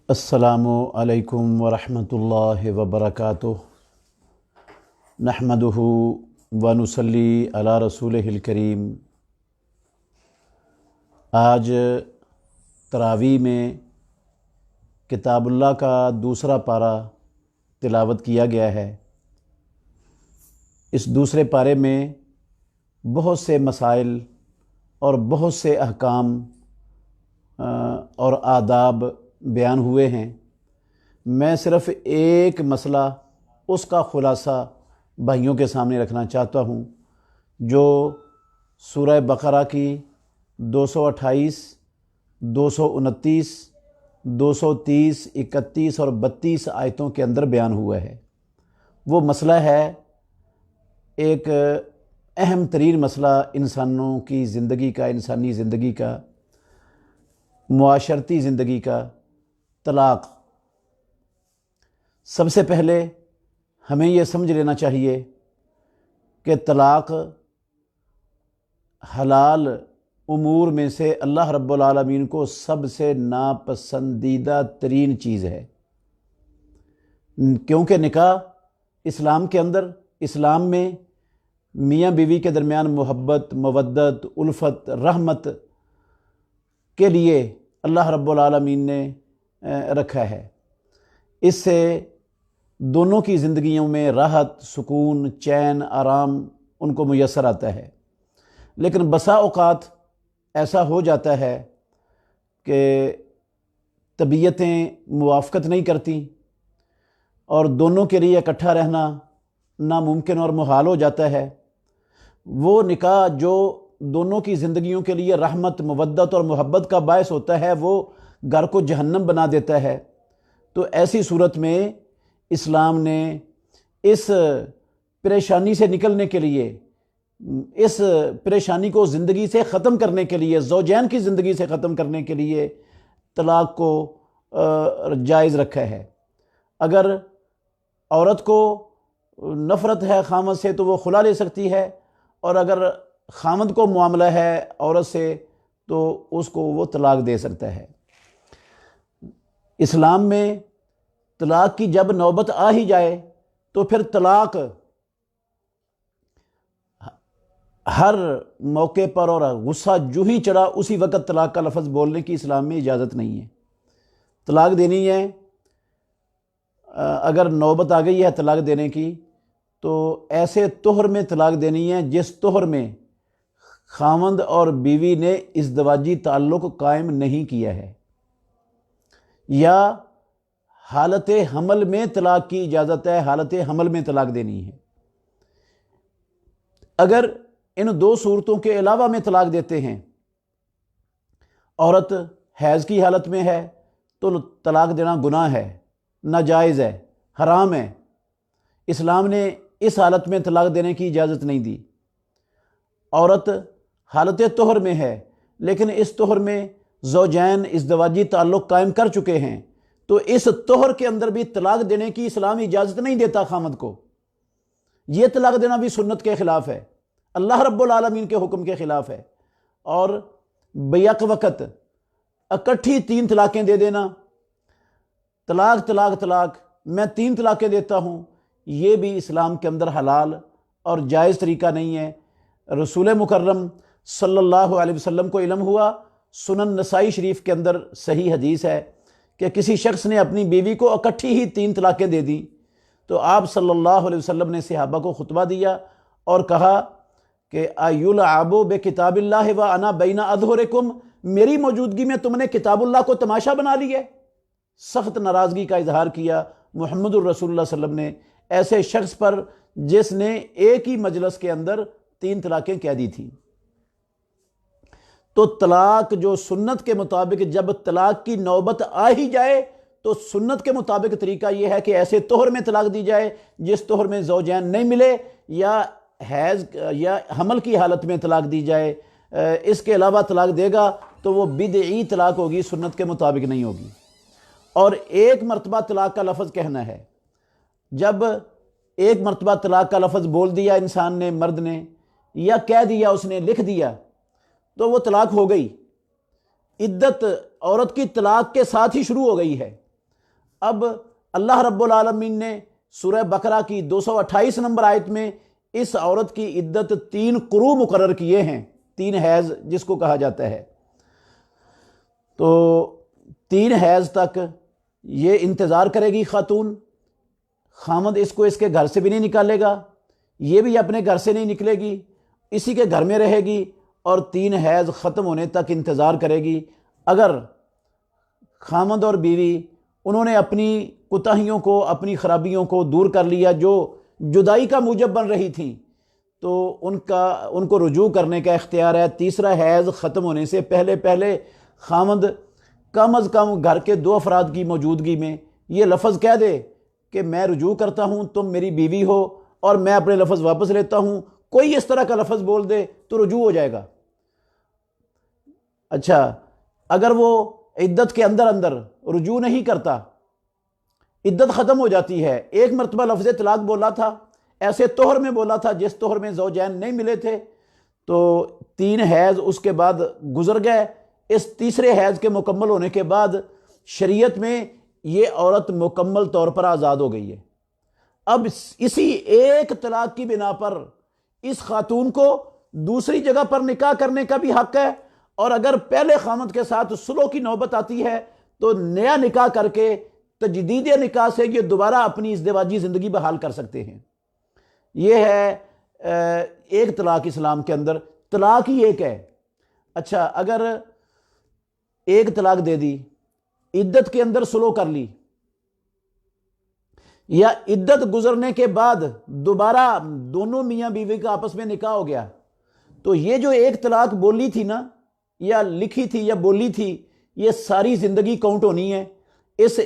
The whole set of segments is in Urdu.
السلام علیکم ورحمۃ اللہ وبرکاتہ۔ نحمدہ ونصلی علی رسولہ الکریم۔ آج تراویح میں کتاب اللہ کا دوسرا پارہ تلاوت کیا گیا ہے۔ اس دوسرے پارے میں بہت سے مسائل اور بہت سے احکام اور آداب بیان ہوئے ہیں۔ میں صرف ایک مسئلہ، اس کا خلاصہ بھائیوں کے سامنے رکھنا چاہتا ہوں، جو سورہ بقرہ کی 228، 229، 230، 31 اور 32 آیتوں کے اندر بیان ہوا ہے۔ وہ مسئلہ ہے ایک اہم ترین مسئلہ انسانوں کی زندگی کا، انسانی زندگی کا، معاشرتی زندگی کا، طلاق۔ سب سے پہلے ہمیں یہ سمجھ لینا چاہیے کہ طلاق حلال امور میں سے اللہ رب العالمین کو سب سے ناپسندیدہ ترین چیز ہے، کیونکہ نکاح اسلام کے اندر، اسلام میں میاں بیوی کے درمیان محبت، مودت، الفت، رحمت کے لیے اللہ رب العالمین نے رکھا ہے۔ اس سے دونوں کی زندگیوں میں راحت، سکون، چین، آرام ان کو میسر آتا ہے۔ لیکن بسا اوقات ایسا ہو جاتا ہے کہ طبیعتیں موافقت نہیں کرتی اور دونوں کے لیے اکٹھا رہنا ناممکن اور محال ہو جاتا ہے۔ وہ نکاح جو دونوں کی زندگیوں کے لیے رحمت، مودت اور محبت کا باعث ہوتا ہے، وہ گھر کو جہنم بنا دیتا ہے۔ تو ایسی صورت میں اسلام نے اس پریشانی سے نکلنے کے لیے، اس پریشانی کو زندگی سے ختم کرنے کے لیے، زوجین کی زندگی سے ختم کرنے کے لیے طلاق کو جائز رکھا ہے۔ اگر عورت کو نفرت ہے خامد سے تو وہ خلا لے سکتی ہے، اور اگر خامد کو معاملہ ہے عورت سے تو اس کو وہ طلاق دے سکتا ہے۔ اسلام میں طلاق کی جب نوبت آ ہی جائے تو پھر طلاق ہر موقع پر اور غصہ جو ہی چڑھا اسی وقت طلاق کا لفظ بولنے کی اسلام میں اجازت نہیں ہے۔ طلاق دینی ہے، اگر نوبت آ گئی ہے طلاق دینے کی تو ایسے طہر میں طلاق دینی ہے جس طہر میں خاوند اور بیوی نے ازدواجی تعلق قائم نہیں کیا ہے، یا حالت حمل میں طلاق کی اجازت ہے، حالت حمل میں طلاق دینی ہے۔ اگر ان دو صورتوں کے علاوہ میں طلاق دیتے ہیں، عورت حیض کی حالت میں ہے تو طلاق دینا گناہ ہے، ناجائز ہے، حرام ہے۔ اسلام نے اس حالت میں طلاق دینے کی اجازت نہیں دی۔ عورت حالت طہر میں ہے لیکن اس طہر میں زوجین ازدواجی تعلق قائم کر چکے ہیں، تو اس طہر کے اندر بھی طلاق دینے کی اسلام اجازت نہیں دیتا خامد کو۔ یہ طلاق دینا بھی سنت کے خلاف ہے، اللہ رب العالمین کے حکم کے خلاف ہے۔ اور بیک وقت اکٹھی 3 طلاقیں دے دینا، طلاق طلاق طلاق، میں 3 طلاقیں دیتا ہوں، یہ بھی اسلام کے اندر حلال اور جائز طریقہ نہیں ہے۔ رسول مکرم صلی اللہ علیہ وسلم کو علم ہوا، سنن نسائی شریف کے اندر صحیح حدیث ہے کہ کسی شخص نے اپنی بیوی کو اکٹھی ہی 3 طلاقیں دے دیں، تو آپ صلی اللہ علیہ وسلم نے صحابہ کو خطبہ دیا اور کہا کہ ایلعب بکتاب اللہ وانا بین اظہرکم، میری موجودگی میں تم نے کتاب اللہ کو تماشا بنا لیا ہے۔ سخت ناراضگی کا اظہار کیا محمد الرسول اللہ صلی اللہ علیہ وسلم نے ایسے شخص پر جس نے ایک ہی مجلس کے اندر 3 طلاقیں کہہ دی تھیں۔ تو طلاق جو سنت کے مطابق جب طلاق کی نوبت آ ہی جائے تو سنت کے مطابق طریقہ یہ ہے کہ ایسے طہر میں طلاق دی جائے جس طہر میں زوجین نہیں ملے، یا حیض یا حمل کی حالت میں طلاق دی جائے۔ اس کے علاوہ طلاق دے گا تو وہ بدعی طلاق ہوگی، سنت کے مطابق نہیں ہوگی۔ اور ایک مرتبہ طلاق کا لفظ کہنا ہے، جب ایک مرتبہ طلاق کا لفظ بول دیا انسان نے، مرد نے، یا کہہ دیا، اس نے لکھ دیا، تو وہ طلاق ہو گئی۔ عدت عورت کی طلاق کے ساتھ ہی شروع ہو گئی ہے۔ اب اللہ رب العالمین نے سورہ بقرہ کی 228 نمبر آیت میں اس عورت کی عدت 3 قروء مقرر کیے ہیں، 3 حیض جس کو کہا جاتا ہے۔ تو 3 حیض تک یہ انتظار کرے گی خاتون، خامد اس کو اس کے گھر سے بھی نہیں نکالے گا، یہ بھی اپنے گھر سے نہیں نکلے گی، اسی کے گھر میں رہے گی اور 3 حیض ختم ہونے تک انتظار کرے گی۔ اگر خامد اور بیوی انہوں نے اپنی کوتاہیوں کو، اپنی خرابیوں کو دور کر لیا جو جدائی کا موجب بن رہی تھیں، تو ان کو رجوع کرنے کا اختیار ہے۔ تیسرا حیض ختم ہونے سے پہلے خامد کم از کم گھر کے 2 افراد کی موجودگی میں یہ لفظ کہہ دے کہ میں رجوع کرتا ہوں، تم میری بیوی ہو اور میں اپنے لفظ واپس لیتا ہوں، کوئی اس طرح کا لفظ بول دے تو رجوع ہو جائے گا۔ اچھا، اگر وہ عدت کے اندر رجوع نہیں کرتا، عدت ختم ہو جاتی ہے، ایک مرتبہ لفظ طلاق بولا تھا، ایسے طہر میں بولا تھا جس طہر میں زوجین نہیں ملے تھے، تو 3 حیض اس کے بعد گزر گئے۔ اس تیسرے حیض کے مکمل ہونے کے بعد شریعت میں یہ عورت مکمل طور پر آزاد ہو گئی ہے۔ اب اسی ایک طلاق کی بنا پر اس خاتون کو دوسری جگہ پر نکاح کرنے کا بھی حق ہے، اور اگر پہلے خامد کے ساتھ صلح کی نوبت آتی ہے تو نیا نکاح کر کے تجدید نکاح سے یہ دوبارہ اپنی ازدواجی زندگی بحال کر سکتے ہیں۔ یہ ہے ایک طلاق اسلام کے اندر، طلاق ہی ایک ہے۔ اچھا، اگر ایک طلاق دے دی، عدت کے اندر صلح کر لی، یا عدت گزرنے کے بعد دوبارہ دونوں میاں بیوی کا آپس میں نکاح ہو گیا، تو یہ جو ایک طلاق بولی تھی نا، یا لکھی تھی یا بولی تھی، یہ ساری زندگی کاؤنٹ ہونی ہے۔ اس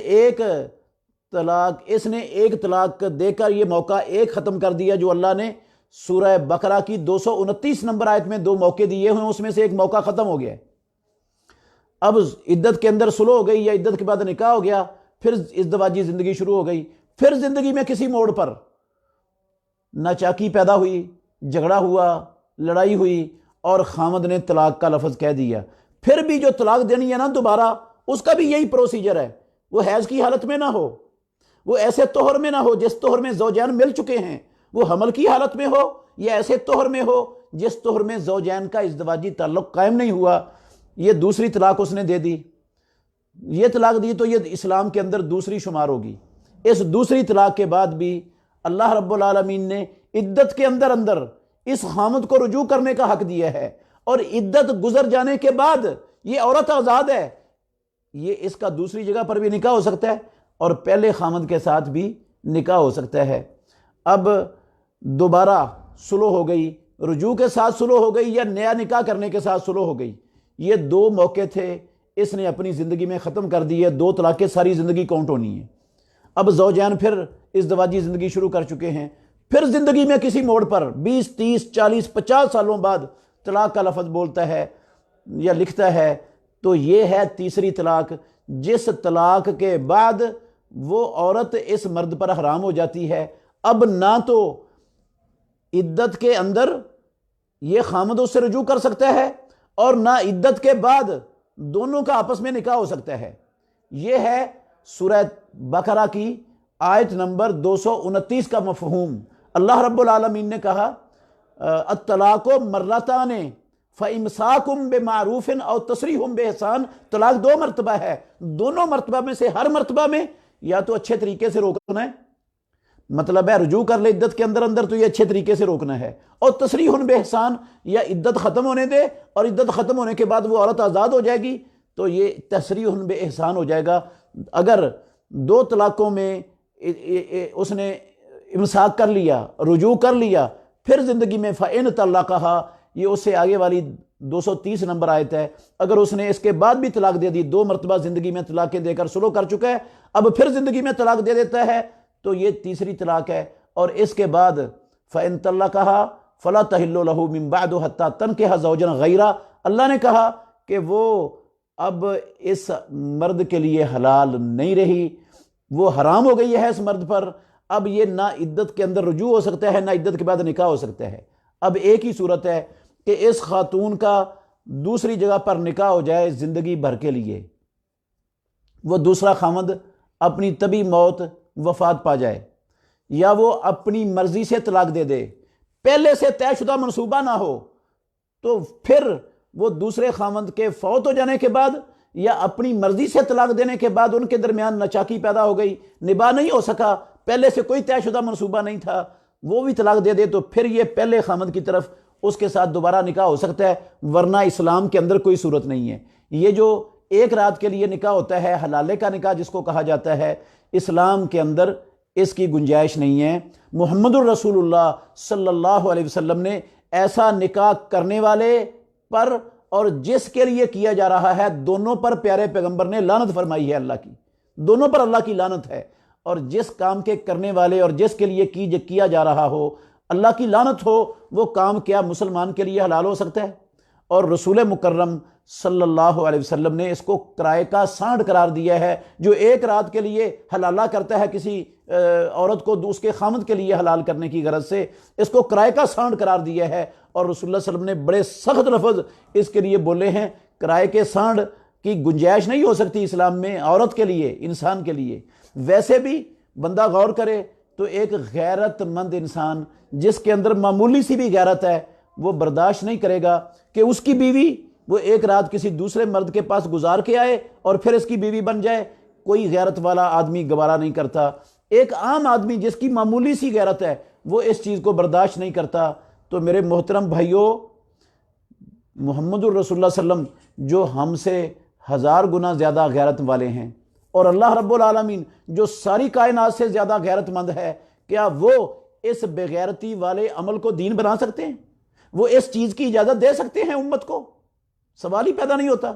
نے ایک طلاق دے کر یہ موقع ایک ختم کر دیا جو اللہ نے سورہ بقرہ کی 229 نمبر آیت میں 2 موقع دیے ہوئے، اس میں سے ایک موقع ختم ہو گیا۔ اب عدت کے اندر صلح ہو گئی یا عدت کے بعد نکاح ہو گیا، پھر ازدواجی زندگی شروع ہو گئی، پھر زندگی میں کسی موڑ پر ناچاکی پیدا ہوئی، جھگڑا ہوا، لڑائی ہوئی اور خامد نے طلاق کا لفظ کہہ دیا، پھر بھی جو طلاق دینی ہے نا دوبارہ، اس کا بھی یہی پروسیجر ہے۔ وہ حیض کی حالت میں نہ ہو، وہ ایسے طہر میں نہ ہو جس طہر میں زوجین مل چکے ہیں، وہ حمل کی حالت میں ہو یا ایسے طہر میں ہو جس طہر میں زوجین کا ازدواجی تعلق قائم نہیں ہوا۔ یہ دوسری طلاق اس نے دے دی، یہ طلاق دی تو یہ اسلام کے اندر دوسری شمار ہوگی۔ اس دوسری طلاق کے بعد بھی اللہ رب العالمین نے عدت کے اندر اس خامد کو رجوع کرنے کا حق دیا ہے، اور عدت گزر جانے کے بعد یہ عورت آزاد ہے، یہ اس کا دوسری جگہ پر بھی نکاح ہو سکتا ہے اور پہلے خامد کے ساتھ بھی نکاح ہو سکتا ہے۔ اب دوبارہ صلح ہو گئی، رجوع کے ساتھ صلح ہو گئی یا نیا نکاح کرنے کے ساتھ صلح ہو گئی، یہ 2 موقع تھے اس نے اپنی زندگی میں ختم کر دی ہے۔ 2 طلاقیں ساری زندگی کاؤنٹ ہونی ہے۔ اب زوجین پھر ازدواجی زندگی شروع کر چکے ہیں، پھر زندگی میں کسی موڑ پر 20 30 40 50 سالوں بعد طلاق کا لفظ بولتا ہے یا لکھتا ہے، تو یہ ہے تیسری طلاق، جس طلاق کے بعد وہ عورت اس مرد پر حرام ہو جاتی ہے۔ اب نہ تو عدت کے اندر یہ خامد اس سے رجوع کر سکتا ہے اور نہ عدت کے بعد دونوں کا آپس میں نکاح ہو سکتا ہے۔ یہ ہے سورہ بقرہ کی آیت نمبر 229 کا مفہوم۔ اللہ رب العالمین نے کہا الطلاق مرتان فامساک بمعروف او تسریح بإحسان، طلاق 2 مرتبہ ہے، دونوں مرتبہ میں سے ہر مرتبہ میں یا تو اچھے طریقے سے روکنا ہے، مطلب ہے رجوع کر لے عدت کے اندر تو یہ اچھے طریقے سے روکنا ہے، اور تسریح بإحسان یا عدت ختم ہونے دے اور عدت ختم ہونے کے بعد وہ عورت آزاد ہو جائے گی تو یہ تسریح بإحسان ہو جائے گا۔ اگر 2 طلاقوں میں اس نے امساک کر لیا، رجوع کر لیا، پھر زندگی میں فإن طلقها، یہ اس سے آگے والی 230 نمبر آیت ہے، اگر اس نے اس کے بعد بھی طلاق دے دی، 2 مرتبہ زندگی میں طلاقیں دے کر صلح کر چکا ہے، اب پھر زندگی میں طلاق دے دیتا ہے تو یہ تیسری طلاق ہے، اور اس کے بعد فإن طلقها فلا تحل له من بعد حتى تنكح زوجا غيره، اللہ نے کہا کہ وہ اب اس مرد کے لیے حلال نہیں رہی، وہ حرام ہو گئی ہے اس مرد پر۔ اب یہ نہ عدت کے اندر رجوع ہو سکتا ہے نہ عدت کے بعد نکاح ہو سکتا ہے۔ اب ایک ہی صورت ہے کہ اس خاتون کا دوسری جگہ پر نکاح ہو جائے زندگی بھر کے لیے، وہ دوسرا خامد اپنی طبی موت وفات پا جائے یا وہ اپنی مرضی سے طلاق دے دے، پہلے سے طے شدہ منصوبہ نہ ہو، تو پھر وہ دوسرے خاوند کے فوت ہو جانے کے بعد یا اپنی مرضی سے طلاق دینے کے بعد ان کے درمیان ناچاکی پیدا ہو گئی، نباہ نہیں ہو سکا، پہلے سے کوئی طے شدہ منصوبہ نہیں تھا، وہ بھی طلاق دے دے، تو پھر یہ پہلے خاوند کی طرف اس کے ساتھ دوبارہ نکاح ہو سکتا ہے، ورنہ اسلام کے اندر کوئی صورت نہیں ہے۔ یہ جو ایک رات کے لیے نکاح ہوتا ہے، حلالے کا نکاح جس کو کہا جاتا ہے، اسلام کے اندر اس کی گنجائش نہیں ہے۔ محمد الرسول اللہ صلی اللہ علیہ وسلم نے ایسا نکاح کرنے والے پر اور جس کے لیے کیا جا رہا ہے، دونوں پر پیارے پیغمبر نے لعنت فرمائی ہے، اللہ کی، دونوں پر اللہ کی لعنت ہے۔ اور جس کام کے کرنے والے اور جس کے لیے کیا جا رہا ہو، اللہ کی لعنت ہو، وہ کام کیا مسلمان کے لیے حلال ہو سکتا ہے؟ اور رسول مکرم صلی اللہ علیہ وسلم نے اس کو کرائے کا سانڈ قرار دیا ہے۔ جو ایک رات کے لیے حلالہ کرتا ہے کسی عورت کو اس کے خامد کے لیے حلال کرنے کی غرض سے، اس کو کرائے کا سانڈ قرار دیا ہے۔ اور رسول اللہ صلی اللہ علیہ وسلم نے بڑے سخت لفظ اس کے لیے بولے ہیں، کرائے کے سانڈ کی گنجائش نہیں ہو سکتی اسلام میں عورت کے لیے، انسان کے لیے۔ ویسے بھی بندہ غور کرے تو ایک غیرت مند انسان جس کے اندر معمولی سی بھی غیرت ہے، وہ برداشت نہیں کرے گا کہ اس کی بیوی وہ ایک رات کسی دوسرے مرد کے پاس گزار کے آئے اور پھر اس کی بیوی بن جائے۔ کوئی غیرت والا آدمی گوارا نہیں کرتا۔ ایک عام آدمی جس کی معمولی سی غیرت ہے وہ اس چیز کو برداشت نہیں کرتا۔ تو میرے محترم بھائیوں، محمد الرسول اللہ صلی اللہ علیہ وسلم جو ہم سے 1000 گنا زیادہ غیرت والے ہیں، اور اللہ رب العالمین جو ساری کائنات سے زیادہ غیرت مند ہے، کیا وہ اس بغیرتی والے عمل کو دین بنا سکتے ہیں؟ وہ اس چیز کی اجازت دے سکتے ہیں امت کو؟ سوال ہی پیدا نہیں ہوتا۔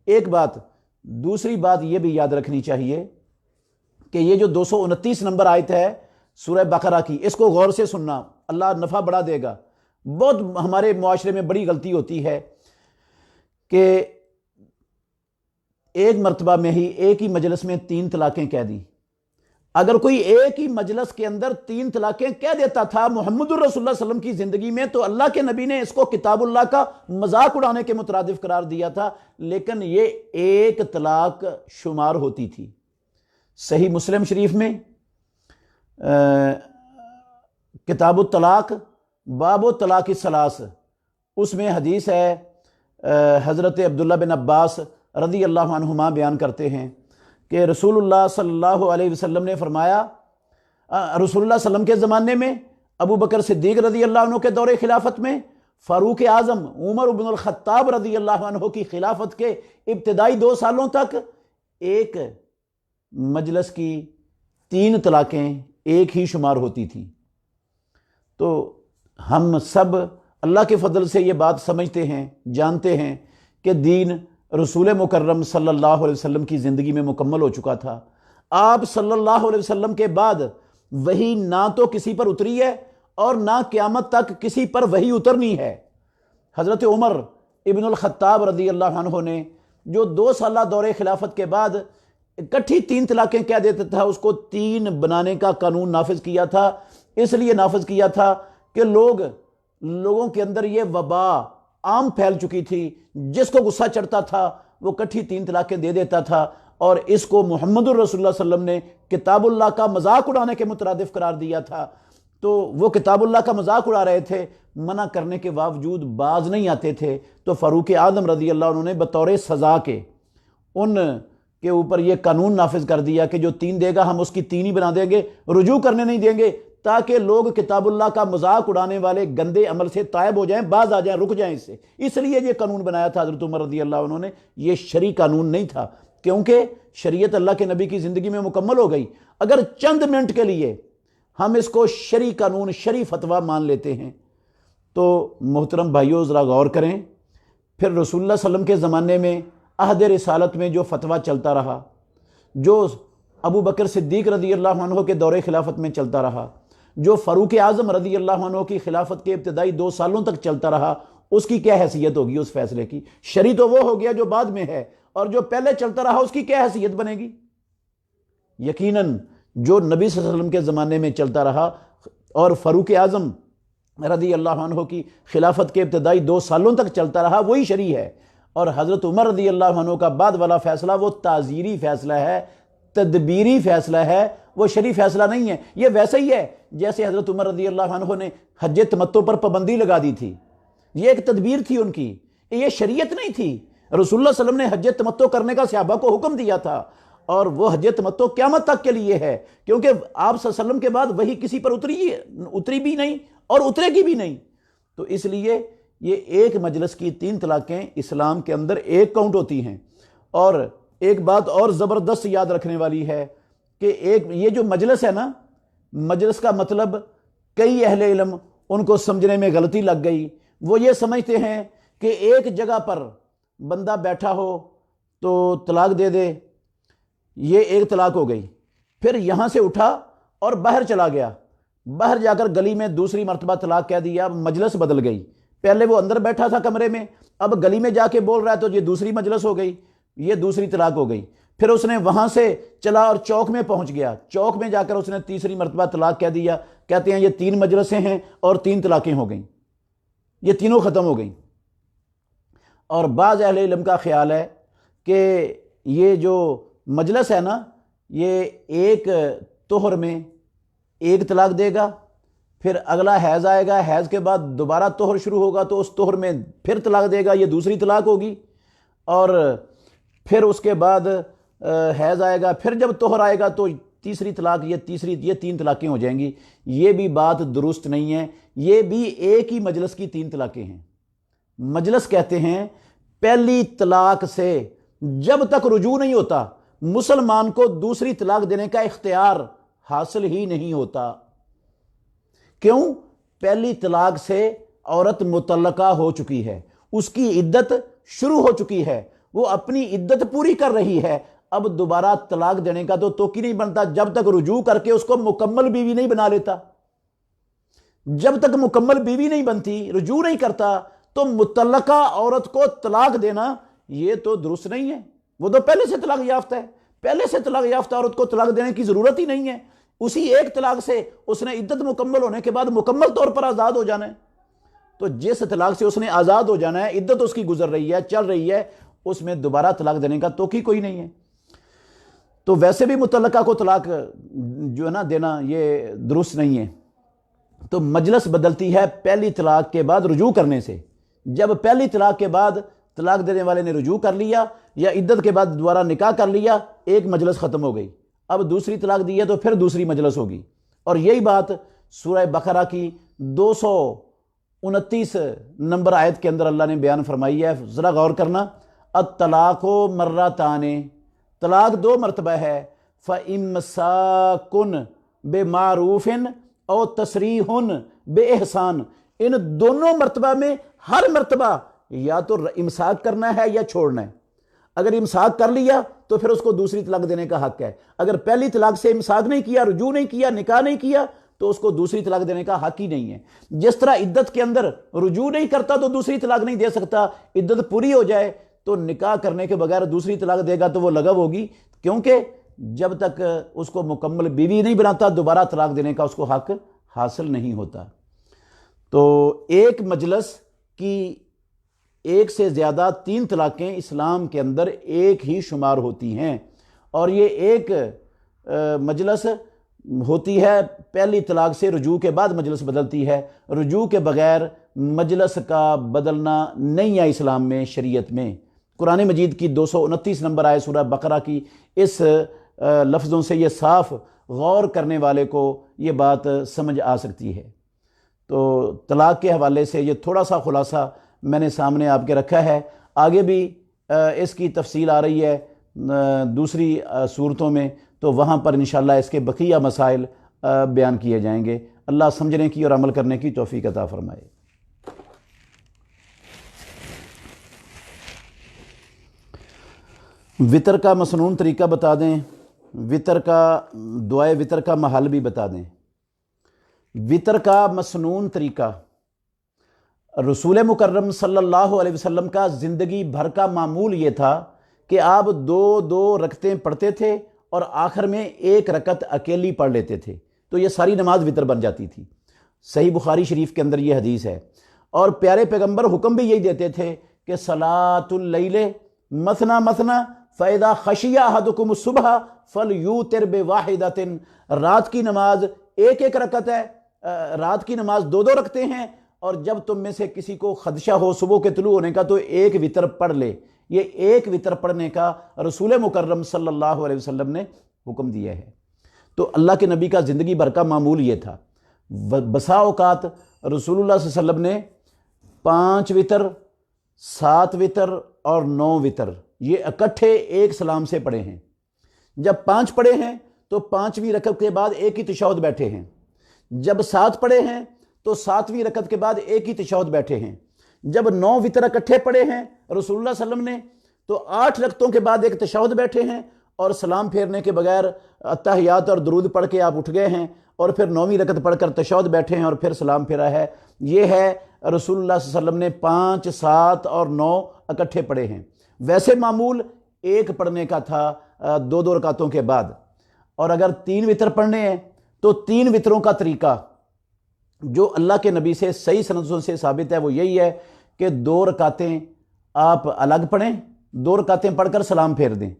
ایک بات۔ دوسری بات یہ بھی یاد رکھنی چاہیے کہ یہ جو 229 نمبر آیت ہے سورہ بقرہ کی، اس کو غور سے سننا، اللہ نفع بڑا دے گا۔ بہت ہمارے معاشرے میں بڑی غلطی ہوتی ہے کہ ایک مرتبہ میں ہی ایک ہی مجلس میں 3 طلاقیں کہہ دی۔ اگر کوئی ایک ہی مجلس کے اندر 3 طلاقیں کہہ دیتا تھا محمد الرسول اللہ صلی اللہ علیہ وسلم کی زندگی میں، تو اللہ کے نبی نے اس کو کتاب اللہ کا مذاق اڑانے کے مترادف قرار دیا تھا، لیکن یہ ایک طلاق شمار ہوتی تھی۔ صحیح مسلم شریف میں کتاب الطلاق باب الطلاق الثلاث، اس میں حدیث ہے، حضرت عبداللہ بن عباس رضی اللہ عنہما بیان کرتے ہیں کہ رسول اللہ صلی اللہ علیہ وسلم نے فرمایا، رسول اللہ صلی اللہ علیہ وسلم کے زمانے میں ابو بکر صدیق رضی اللہ عنہ کے دور خلافت میں، فاروق اعظم عمر بن الخطاب رضی اللہ عنہ کی خلافت کے ابتدائی 2 سالوں تک ایک مجلس کی 3 طلاقیں ایک ہی شمار ہوتی تھیں۔ تو ہم سب اللہ کے فضل سے یہ بات سمجھتے ہیں، جانتے ہیں کہ دین رسول مکرم صلی اللہ علیہ وسلم کی زندگی میں مکمل ہو چکا تھا۔ آپ صلی اللہ علیہ وسلم کے بعد وحی نہ تو کسی پر اتری ہے اور نہ قیامت تک کسی پر وحی اترنی ہے۔ حضرت عمر ابن الخطاب رضی اللہ عنہ نے جو 2 سالہ دور خلافت کے بعد اکٹھی 3 طلاقیں کہہ دیتا تھا، اس کو 3 بنانے کا قانون نافذ کیا تھا۔ اس لیے نافذ کیا تھا کہ لوگوں کے اندر یہ وبا عام پھیل چکی تھی، جس کو غصہ چڑھتا تھا وہ اکٹھی 3 طلاقیں دے دیتا تھا، اور اس کو محمد الرسول اللہ صلی اللہ علیہ وسلم نے کتاب اللہ کا مذاق اڑانے کے مترادف قرار دیا تھا۔ تو وہ کتاب اللہ کا مذاق اڑا رہے تھے، منع کرنے کے باوجود باز نہیں آتے تھے۔ تو فاروق اعظم رضی اللہ عنہ نے بطور سزا کے ان کے اوپر یہ قانون نافذ کر دیا کہ جو 3 دے گا ہم اس کی 3 ہی بنا دیں گے، رجوع کرنے نہیں دیں گے، تاکہ لوگ کتاب اللہ کا مذاق اڑانے والے گندے عمل سے تائب ہو جائیں، باز آ جائیں، رک جائیں اس سے۔ اس لیے یہ قانون بنایا تھا حضرت عمر رضی اللہ عنہ نے۔ یہ شرعی قانون نہیں تھا، کیونکہ شریعت اللہ کے نبی کی زندگی میں مکمل ہو گئی۔ اگر چند منٹ کے لیے ہم اس کو شرعی قانون، شرعی فتویٰ مان لیتے ہیں تو محترم بھائیوں ذرا غور کریں۔ پھر رسول اللہ صلی اللہ علیہ وسلم کے زمانے میں عہد رسالت میں جو فتویٰ چلتا رہا، جو ابو بکر صدیق رضی اللہ عنہ کے دور خلافت میں چلتا رہا، جو فاروق اعظم رضی اللہ عنہ کی خلافت کے ابتدائی 2 سالوں تک چلتا رہا، اس کی کیا حیثیت ہوگی اس فیصلے کی؟ شرعی تو وہ ہو گیا جو بعد میں ہے، اور جو پہلے چلتا رہا اس کی کیا حیثیت بنے گی؟ یقیناً جو نبی صلی اللہ علیہ وسلم کے زمانے میں چلتا رہا اور فاروق اعظم رضی اللہ عنہ کی خلافت کے ابتدائی 2 سالوں تک چلتا رہا، وہی شرعی ہے۔ اور حضرت عمر رضی اللہ عنہ کا بعد والا فیصلہ وہ تعزیری فیصلہ ہے، تدبیری فیصلہ ہے، وہ شرعی فیصلہ نہیں ہے۔ یہ ویسا ہی ہے جیسے حضرت عمر رضی اللہ عنہ نے حج تمتع پر پابندی لگا دی تھی، یہ ایک تدبیر تھی ان کی، یہ شریعت نہیں تھی۔ رسول اللہ صلی اللہ علیہ وسلم نے حج تمتع کرنے کا صحابہ کو حکم دیا تھا، اور وہ حج تمتع قیامت تک کے لیے ہے، کیونکہ آپ صلی اللہ علیہ وسلم کے بعد وہی کسی پر اتری بھی نہیں اور اترے گی بھی نہیں۔ تو اس لیے یہ ایک مجلس کی 3 طلاقیں اسلام کے اندر ایک کاؤنٹ ہوتی ہیں۔ اور ایک بات اور زبردست یاد رکھنے والی ہے کہ یہ جو مجلس ہے نا، مجلس کا مطلب کئی اہل علم ان کو سمجھنے میں غلطی لگ گئی، وہ یہ سمجھتے ہیں کہ ایک جگہ پر بندہ بیٹھا ہو تو طلاق دے دے، یہ ایک طلاق ہو گئی، پھر یہاں سے اٹھا اور باہر چلا گیا، باہر جا کر گلی میں دوسری مرتبہ طلاق کہہ دیا، مجلس بدل گئی۔ پہلے وہ اندر بیٹھا تھا کمرے میں، اب گلی میں جا کے بول رہا ہے تو یہ دوسری مجلس ہو گئی، یہ دوسری طلاق ہو گئی۔ پھر اس نے وہاں سے چلا اور چوک میں پہنچ گیا، چوک میں جا کر اس نے تیسری مرتبہ طلاق کہہ دیا، کہتے ہیں یہ 3 مجلسیں ہیں اور 3 طلاقیں ہو گئیں، یہ تینوں ختم ہو گئیں۔ اور بعض اہل علم کا خیال ہے کہ یہ جو مجلس ہے نا، یہ ایک طہر میں ایک طلاق دے گا، پھر اگلا حیض آئے گا، حیض کے بعد دوبارہ طہر شروع ہوگا تو اس طہر میں پھر طلاق دے گا، یہ دوسری طلاق ہوگی، اور پھر اس کے بعد حیض آئے گا، پھر جب طہر آئے گا تو تیسری طلاق، یہ 3 طلاقیں ہو جائیں گی۔ یہ بھی بات درست نہیں ہے، یہ بھی ایک ہی مجلس کی 3 طلاقیں ہیں۔ مجلس کہتے ہیں پہلی طلاق سے جب تک رجوع نہیں ہوتا مسلمان کو دوسری طلاق دینے کا اختیار حاصل ہی نہیں ہوتا۔ کیوں؟ پہلی طلاق سے عورت مطلقہ ہو چکی ہے، اس کی عدت شروع ہو چکی ہے، وہ اپنی عدت پوری کر رہی ہے، اب دوبارہ طلاق دینے کا تو توقع نہیں بنتا جب تک رجوع کر کے اس کو مکمل بیوی نہیں بنا لیتا۔ جب تک مکمل بیوی نہیں بنتی، رجوع نہیں کرتا، تو مطلقہ عورت کو طلاق دینا یہ تو درست نہیں ہے۔ وہ تو پہلے سے طلاق یافتہ ہے، پہلے سے طلاق یافتہ عورت کو طلاق دینے کی ضرورت ہی نہیں ہے، اسی ایک طلاق سے اس نے عدت مکمل ہونے کے بعد مکمل طور پر آزاد ہو جانا ہے۔ تو جس طلاق سے اس نے آزاد ہو جانا ہے، عدت اس کی گزر رہی ہے، چل رہی ہے، اس میں دوبارہ طلاق دینے کا توقع کوئی نہیں ہے۔ تو ویسے بھی مطلقہ کو طلاق جو ہے نا دینا یہ درست نہیں ہے۔ تو مجلس بدلتی ہے پہلی طلاق کے بعد رجوع کرنے سے۔ جب پہلی طلاق کے بعد طلاق دینے والے نے رجوع کر لیا یا عدت کے بعد دوبارہ نکاح کر لیا، ایک مجلس ختم ہو گئی، اب دوسری طلاق دی ہے تو پھر دوسری مجلس ہوگی۔ اور یہی بات سورہ بقرہ کی 229 نمبر آیت کے اندر اللہ نے بیان فرمائی ہے، ذرا غور کرنا۔ الطلاق مرتان، طلاق 2 مرتبہ ہے، فَإِمْسَاكٌ بِمَعْرُوفٍ او تسریح بِإِحْسَان، ان دونوں مرتبہ میں ہر مرتبہ یا تو امساک کرنا ہے یا چھوڑنا ہے۔ اگر امساک کر لیا تو پھر اس کو دوسری طلاق دینے کا حق ہے، اگر پہلی طلاق سے امساک نہیں کیا، رجوع نہیں کیا، نکاح نہیں کیا، تو اس کو دوسری طلاق دینے کا حق ہی نہیں ہے۔ جس طرح عدت کے اندر رجوع نہیں کرتا تو دوسری طلاق نہیں دے سکتا، عدت پوری ہو جائے تو نکاح کرنے کے بغیر دوسری طلاق دے گا تو وہ لغو ہوگی، کیونکہ جب تک اس کو مکمل بیوی نہیں بناتا دوبارہ طلاق دینے کا اس کو حق حاصل نہیں ہوتا۔ تو ایک مجلس کی 1 سے زیادہ 3 طلاقیں اسلام کے اندر ایک ہی شمار ہوتی ہیں، اور یہ ایک مجلس ہوتی ہے پہلی طلاق سے رجوع کے بعد مجلس بدلتی ہے، رجوع کے بغیر مجلس کا بدلنا نہیں ہے اسلام میں، شریعت میں۔ قرآن مجید کی 229 نمبر آیت سورہ بقرہ کی اس لفظوں سے یہ صاف غور کرنے والے کو یہ بات سمجھ آ سکتی ہے۔ تو طلاق کے حوالے سے یہ تھوڑا سا خلاصہ میں نے سامنے آپ کے رکھا ہے، آگے بھی اس کی تفصیل آ رہی ہے دوسری صورتوں میں، تو وہاں پر انشاءاللہ اس کے بقیہ مسائل بیان کیے جائیں گے۔ اللہ سمجھنے کی اور عمل کرنے کی توفیق عطا فرمائے۔ وطر کا مسنون طریقہ بتا دیں، وطر کا دعائے وطر کا محل بھی بتا دیں۔ وطر کا مسنون طریقہ، رسول مکرم صلی اللہ علیہ وسلم کا زندگی بھر کا معمول یہ تھا کہ آپ 2 رکعتیں پڑھتے تھے اور آخر میں 1 رکعت اکیلی پڑھ لیتے تھے، تو یہ ساری نماز وطر بن جاتی تھی۔ صحیح بخاری شریف کے اندر یہ حدیث ہے، اور پیارے پیغمبر حکم بھی یہی دیتے تھے کہ صلاۃ اللیل مثنی مثنی فَإِذَا خَشِيَ أَحَدُكُمُ الصُّبْحَ فَلْيُوتِرْ بِوَاحِدَةٍ، رات کی نماز ایک ایک رکعت ہے، رات کی نماز دو دو رکھتے ہیں، اور جب تم میں سے کسی کو خدشہ ہو صبح کے طلوع ہونے کا تو ایک وتر پڑھ لے۔ یہ ایک وتر پڑھنے کا رسول مکرم صلی اللہ علیہ وسلم نے حکم دیا ہے۔ تو اللہ کے نبی کا زندگی بھر کا معمول یہ تھا۔ بسا اوقات رسول اللہ صلی اللہ علیہ وسلم نے 5 وتر، 7 وتر اور 9 وتر یہ اکٹھے ایک سلام سے پڑھے ہیں۔ جب 5 پڑھے ہیں تو 5ویں رکعت کے بعد ایک ہی تشہد بیٹھے ہیں۔ جب 7 پڑھے ہیں تو 7ویں رکعت کے بعد ایک ہی تشہد بیٹھے ہیں۔ جب 9 وتر اکٹھے پڑھے ہیں رسول اللہ صلی اللہ علیہ وسلم نے تو 8 رکعتوں کے بعد ایک تشہد بیٹھے ہیں، اور سلام پھیرنے کے بغیر اتحیات اور درود پڑھ کے آپ اٹھ گئے ہیں، اور پھر 9ویں رکعت پڑھ کر تشہد بیٹھے ہیں اور پھر سلام پھیرا ہے۔ یہ ہے رسول اللہ صلی اللہ علیہ وسلم نے 5، 7 اور 9 اکٹھے پڑھے ہیں۔ ویسے معمول ایک پڑھنے کا تھا 2 رکعتوں کے بعد، اور اگر 3 وتر پڑھنے ہیں تو 3 وتروں کا طریقہ جو اللہ کے نبی سے صحیح سندوں سے ثابت ہے وہ یہی ہے کہ 2 رکعتیں آپ الگ پڑھیں، 2 رکعتیں پڑھ کر سلام پھیر دیں،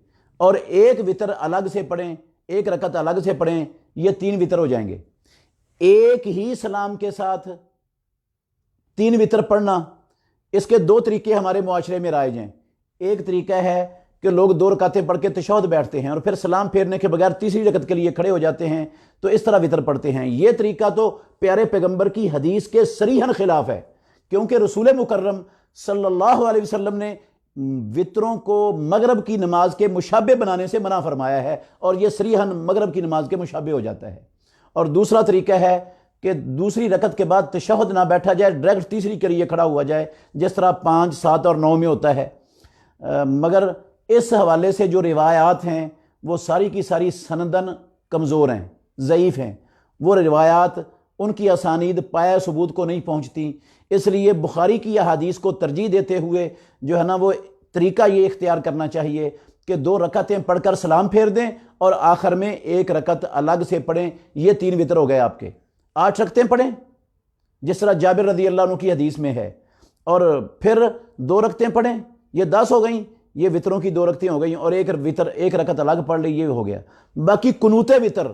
اور ایک وتر الگ سے پڑھیں، ایک رکعت الگ سے پڑھیں، یہ 3 وتر ہو جائیں گے۔ ایک ہی سلام کے ساتھ 3 وتر پڑھنا، اس کے 2 طریقے ہمارے معاشرے میں رائج ہیں۔ ایک طریقہ ہے کہ لوگ 2 رکعتیں پڑھ کے تشہد بیٹھتے ہیں اور پھر سلام پھیرنے کے بغیر تیسری رکعت کے لیے کھڑے ہو جاتے ہیں، تو اس طرح وتر پڑھتے ہیں۔ یہ طریقہ تو پیارے پیغمبر کی حدیث کے صریحاً خلاف ہے، کیونکہ رسول مکرم صلی اللہ علیہ وسلم نے وتروں کو مغرب کی نماز کے مشابہ بنانے سے منع فرمایا ہے، اور یہ صریحاً مغرب کی نماز کے مشابہ ہو جاتا ہے۔ اور دوسرا طریقہ ہے کہ دوسری رکعت کے بعد تشہد نہ بیٹھا جائے، ڈائریکٹ تیسری کے لیے کھڑا ہوا جائے، جس طرح 5، 7 اور 9 میں ہوتا ہے۔ مگر اس حوالے سے جو روایات ہیں وہ ساری کی ساری سندن کمزور ہیں، ضعیف ہیں۔ وہ روایات ان کی اسانید پایہ ثبوت کو نہیں پہنچتی، اس لیے بخاری کی احادیث کو ترجیح دیتے ہوئے جو ہے نا وہ طریقہ یہ اختیار کرنا چاہیے کہ 2 رکعتیں پڑھ کر سلام پھیر دیں اور آخر میں ایک رکعت الگ سے پڑھیں۔ یہ 3 وتر ہو گئے آپ کے۔ 8 رکعتیں پڑھیں جس طرح جابر رضی اللہ عنہ کی حدیث میں ہے، اور پھر 2 رکعتیں پڑھیں، یہ 10 ہو گئیں۔ یہ وتروں کی 2 رکعتیں ہو گئیں، اور ایک رکعت الگ پڑھ لی، یہ ہو گیا۔ باقی قنوت وتر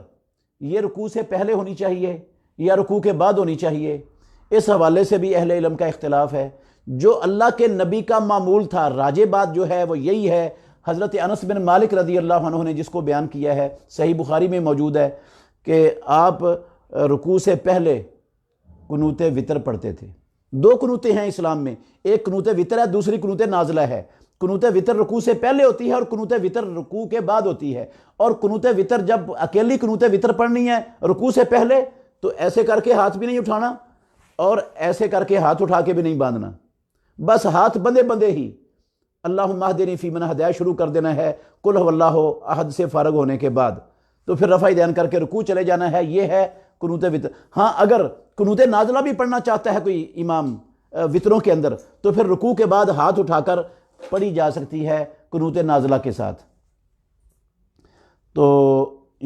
یہ رکوع سے پہلے ہونی چاہیے یا رکوع کے بعد ہونی چاہیے، اس حوالے سے بھی اہل علم کا اختلاف ہے۔ جو اللہ کے نبی کا معمول تھا، راجح بات جو ہے وہ یہی ہے، حضرت انس بن مالک رضی اللہ عنہ نے جس کو بیان کیا ہے، صحیح بخاری میں موجود ہے، کہ آپ رکوع سے پہلے قنوت وتر پڑھتے تھے۔ 2 قنوتیں ہیں اسلام میں، ایک قنوت وتر ہے، دوسری قنوت نازلہ ہے۔ قنوت وتر رکوع سے پہلے ہوتی ہے اور قنوت وتر رکوع کے بعد ہوتی ہے۔ اور قنوت وتر جب اکیلی قنوت وتر پڑھنی ہے رکوع سے پہلے تو ایسے کر کے ہاتھ بھی نہیں اٹھانا اور ایسے کر کے ہاتھ اٹھا کے بھی نہیں باندھنا، بس ہاتھ بندے بندے ہی اللہم اہدنی فیمن ہدیت شروع کر دینا ہے قل هو اللہ احد سے فارغ ہونے کے بعد، تو پھر رفع دین کر کے رکوع چلے جانا ہے۔ یہ ہے قنوت وتر۔ ہاں اگر قنوت نازلہ بھی پڑھنا چاہتا ہے کوئی امام وتروں کے اندر تو پھر رکوع کے بعد ہاتھ اٹھا کر پڑھی جا سکتی ہے قنوت نازلہ کے ساتھ۔ تو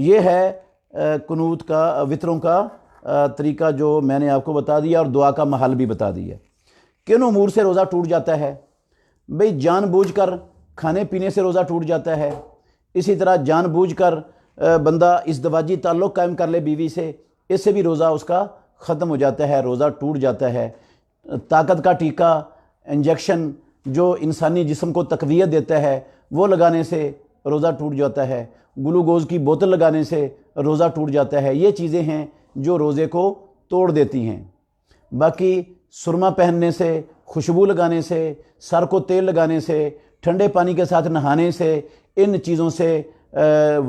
یہ ہے قنوت کا، وتروں کا طریقہ جو میں نے آپ کو بتا دیا، اور دعا کا محل بھی بتا دیا۔ کن امور سے روزہ ٹوٹ جاتا ہے؟ بھئی جان بوجھ کر کھانے پینے سے روزہ ٹوٹ جاتا ہے، اسی طرح جان بوجھ کر بندہ ازدواجی تعلق قائم کر لے بیوی سے، اس سے بھی روزہ اس کا ختم ہو جاتا ہے، روزہ ٹوٹ جاتا ہے۔ طاقت کا ٹیکہ، انجیکشن جو انسانی جسم کو تقویت دیتا ہے وہ لگانے سے روزہ ٹوٹ جاتا ہے، گلوکوز کی بوتل لگانے سے روزہ ٹوٹ جاتا ہے۔ یہ چیزیں ہیں جو روزے کو توڑ دیتی ہیں۔ باقی سرما پہننے سے، خوشبو لگانے سے، سر کو تیل لگانے سے، ٹھنڈے پانی کے ساتھ نہانے سے، ان چیزوں سے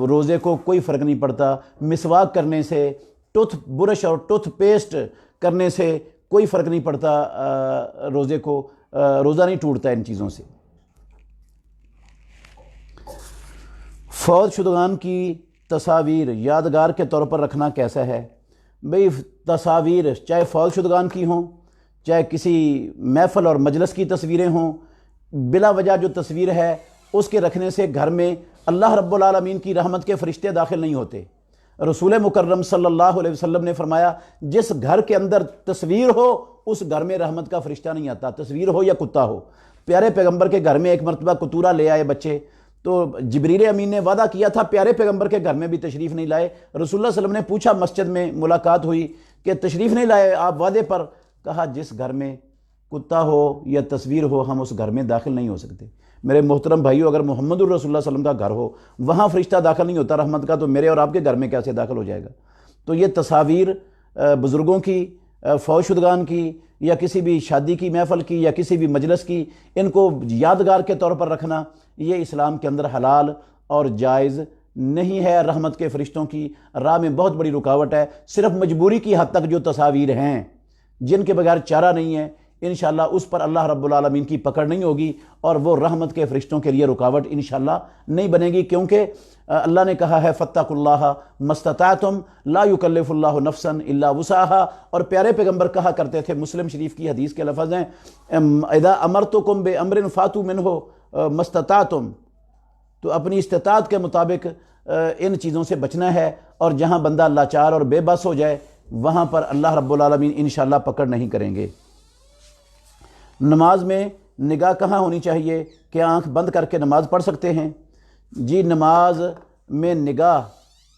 روزے کو کوئی فرق نہیں پڑتا۔ مسواک کرنے سے، ٹوتھ برش اور ٹوتھ پیسٹ کرنے سے کوئی فرق نہیں پڑتا روزے کو، روزہ نہیں ٹوٹتا ان چیزوں سے۔ فوت شدگان کی تصاویر یادگار کے طور پر رکھنا کیسا ہے؟ بھئی تصاویر چاہے فوت شدگان کی ہوں، چاہے کسی محفل اور مجلس کی تصویریں ہوں، بلا وجہ جو تصویر ہے اس کے رکھنے سے گھر میں اللہ رب العالمین کی رحمت کے فرشتے داخل نہیں ہوتے۔ رسول مکرم صلی اللہ علیہ وسلم نے فرمایا جس گھر کے اندر تصویر ہو اس گھر میں رحمت کا فرشتہ نہیں آتا، تصویر ہو یا کتا ہو۔ پیارے پیغمبر کے گھر میں ایک مرتبہ کتورا لے آئے بچے، تو جبریل امین نے وعدہ کیا تھا، پیارے پیغمبر کے گھر میں بھی تشریف نہیں لائے۔ رسول اللہ صلی اللہ علیہ وسلم نے پوچھا، مسجد میں ملاقات ہوئی کہ تشریف نہیں لائے آپ وعدے پر؟ کہا جس گھر میں کتا ہو یا تصویر ہو ہم اس گھر میں داخل نہیں ہو سکتے۔ میرے محترم بھائیو، اگر محمد الرسول اللہ صلی اللہ علیہ وسلم کا گھر ہو، وہاں فرشتہ داخل نہیں ہوتا رحمت کا، تو میرے اور آپ کے گھر میں کیسے داخل ہو جائے گا؟ تو یہ تصاویر بزرگوں کی، فوت شدگان کی، یا کسی بھی شادی کی محفل کی، یا کسی بھی مجلس کی، ان کو یادگار کے طور پر رکھنا یہ اسلام کے اندر حلال اور جائز نہیں ہے۔ رحمت کے فرشتوں کی راہ میں بہت بڑی رکاوٹ ہے۔ صرف مجبوری کی حد تک جو تصاویر ہیں جن کے بغیر چارہ نہیں ہے، انشاءاللہ اس پر اللہ رب العالمین کی پکڑ نہیں ہوگی، اور وہ رحمت کے فرشتوں کے لیے رکاوٹ انشاءاللہ نہیں بنے گی، کیونکہ اللہ نے کہا ہے فاتقوا اللہ ما استطعتم لا یکلف اللہ نفسا الا وسعها، اور پیارے پیغمبر کہا کرتے تھے، مسلم شریف کی حدیث کے لفظ ہیں اذا امرتکم بامر فاتوا منہ ما استطعتم، تو اپنی استطاعت کے مطابق ان چیزوں سے بچنا ہے، اور جہاں بندہ لاچار اور بے بس ہو جائے وہاں پر اللہ رب العالمین انشاءاللہ پکڑ نہیں کریں گے۔ نماز میں نگاہ کہاں ہونی چاہیے؟ کیا آنکھ بند کر کے نماز پڑھ سکتے ہیں؟ جی، نماز میں نگاہ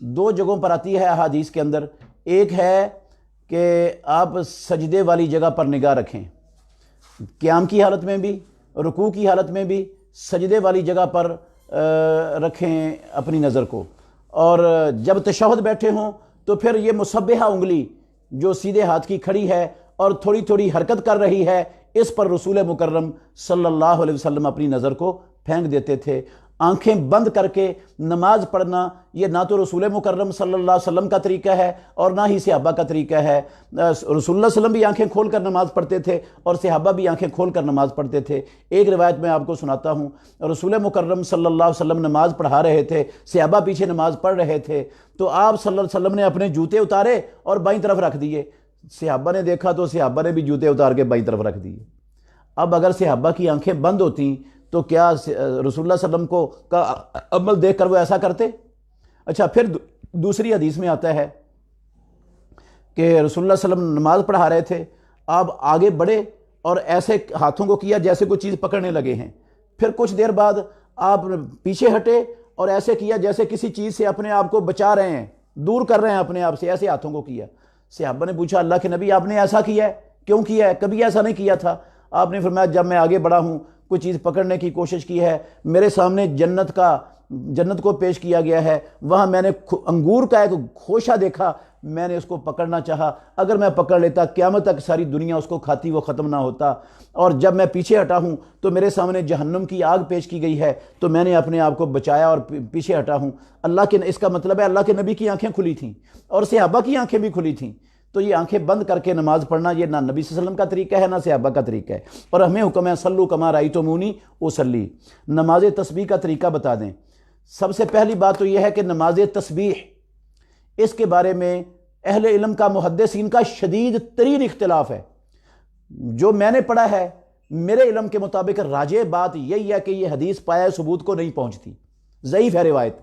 دو جگہوں پر آتی ہے احادیث کے اندر۔ ایک ہے کہ آپ سجدے والی جگہ پر نگاہ رکھیں، قیام کی حالت میں بھی، رکوع کی حالت میں بھی سجدے والی جگہ پر رکھیں اپنی نظر کو، اور جب تشہد بیٹھے ہوں تو پھر یہ مسبحہ انگلی جو سیدھے ہاتھ کی کھڑی ہے اور تھوڑی تھوڑی حرکت کر رہی ہے، اس پر رسول مکرم صلی اللہ علیہ وسلم اپنی نظر کو پھینک دیتے تھے۔ آنکھیں بند کر کے نماز پڑھنا یہ نہ تو رسول مکرم صلی اللہ علیہ وسلم کا طریقہ ہے اور نہ ہی صحابہ کا طریقہ ہے۔ رسول اللہ صلی اللہ علیہ وسلم بھی آنکھیں کھول کر نماز پڑھتے تھے اور صحابہ بھی آنکھیں کھول کر نماز پڑھتے تھے۔ ایک روایت میں آپ کو سناتا ہوں، رسول مکرم صلی اللہ علیہ وسلم نماز پڑھا رہے تھے، صحابہ پیچھے نماز پڑھ رہے تھے، تو آپ صلی اللہ علیہ وسلم نے اپنے جوتے اتارے اور بائیں طرف رکھ دیے۔ صحابہ نے دیکھا تو صحابہ نے بھی جوتے اتار کے بائیں طرف رکھ دیے۔ اب اگر صحابہ کی آنکھیں بند ہوتی تو کیا رسول اللہ صلی اللہ علیہ وسلم کو کا عمل دیکھ کر وہ ایسا کرتے؟ اچھا، پھر دوسری حدیث میں آتا ہے کہ رسول اللہ صلی اللہ علیہ وسلم نماز پڑھا رہے تھے، آپ آگے بڑھے اور ایسے ہاتھوں کو کیا جیسے کوئی چیز پکڑنے لگے ہیں، پھر کچھ دیر بعد آپ پیچھے ہٹے اور ایسے کیا جیسے کسی چیز سے اپنے آپ کو بچا رہے ہیں، دور کر رہے ہیں اپنے آپ سے، ایسے ہاتھوں کو کیا۔ صحابہ نے پوچھا اللہ کے نبی آپ نے ایسا کیا ہے، کیوں کیا ہے؟ کبھی ایسا نہیں کیا تھا۔ آپ نے فرمایا جب میں آگے بڑھا ہوں، کوئی چیز پکڑنے کی کوشش کی ہے، میرے سامنے جنت کو پیش کیا گیا ہے، وہاں میں نے انگور کا ایک خوشہ دیکھا، میں نے اس کو پکڑنا چاہا، اگر میں پکڑ لیتا قیامت تک ساری دنیا اس کو کھاتی، وہ ختم نہ ہوتا۔ اور جب میں پیچھے ہٹا ہوں تو میرے سامنے جہنم کی آگ پیش کی گئی ہے، تو میں نے اپنے آپ کو بچایا اور پیچھے ہٹا ہوں۔ اس کا مطلب ہے اللہ کے نبی کی آنکھیں کھلی تھیں اور صحابہ کی آنکھیں بھی کھلی تھیں۔ تو یہ آنکھیں بند کر کے نماز پڑھنا یہ نہ نبی صلی اللہ علیہ وسلم کا طریقہ ہے نہ صحابہ کا طریقہ ہے، اور ہمیں حکم ہے صلو کما رأیتمونی اصلی۔ نماز تسبیح کا طریقہ بتا دیں۔ سب سے پہلی بات تو یہ ہے کہ نماز تسبیح، اس کے بارے میں اہل علم کا، محدثین کا شدید ترین اختلاف ہے۔ جو میں نے پڑھا ہے میرے علم کے مطابق راجح بات یہی ہے کہ یہ حدیث پایہ ثبوت کو نہیں پہنچتی، ضعیف ہے روایت۔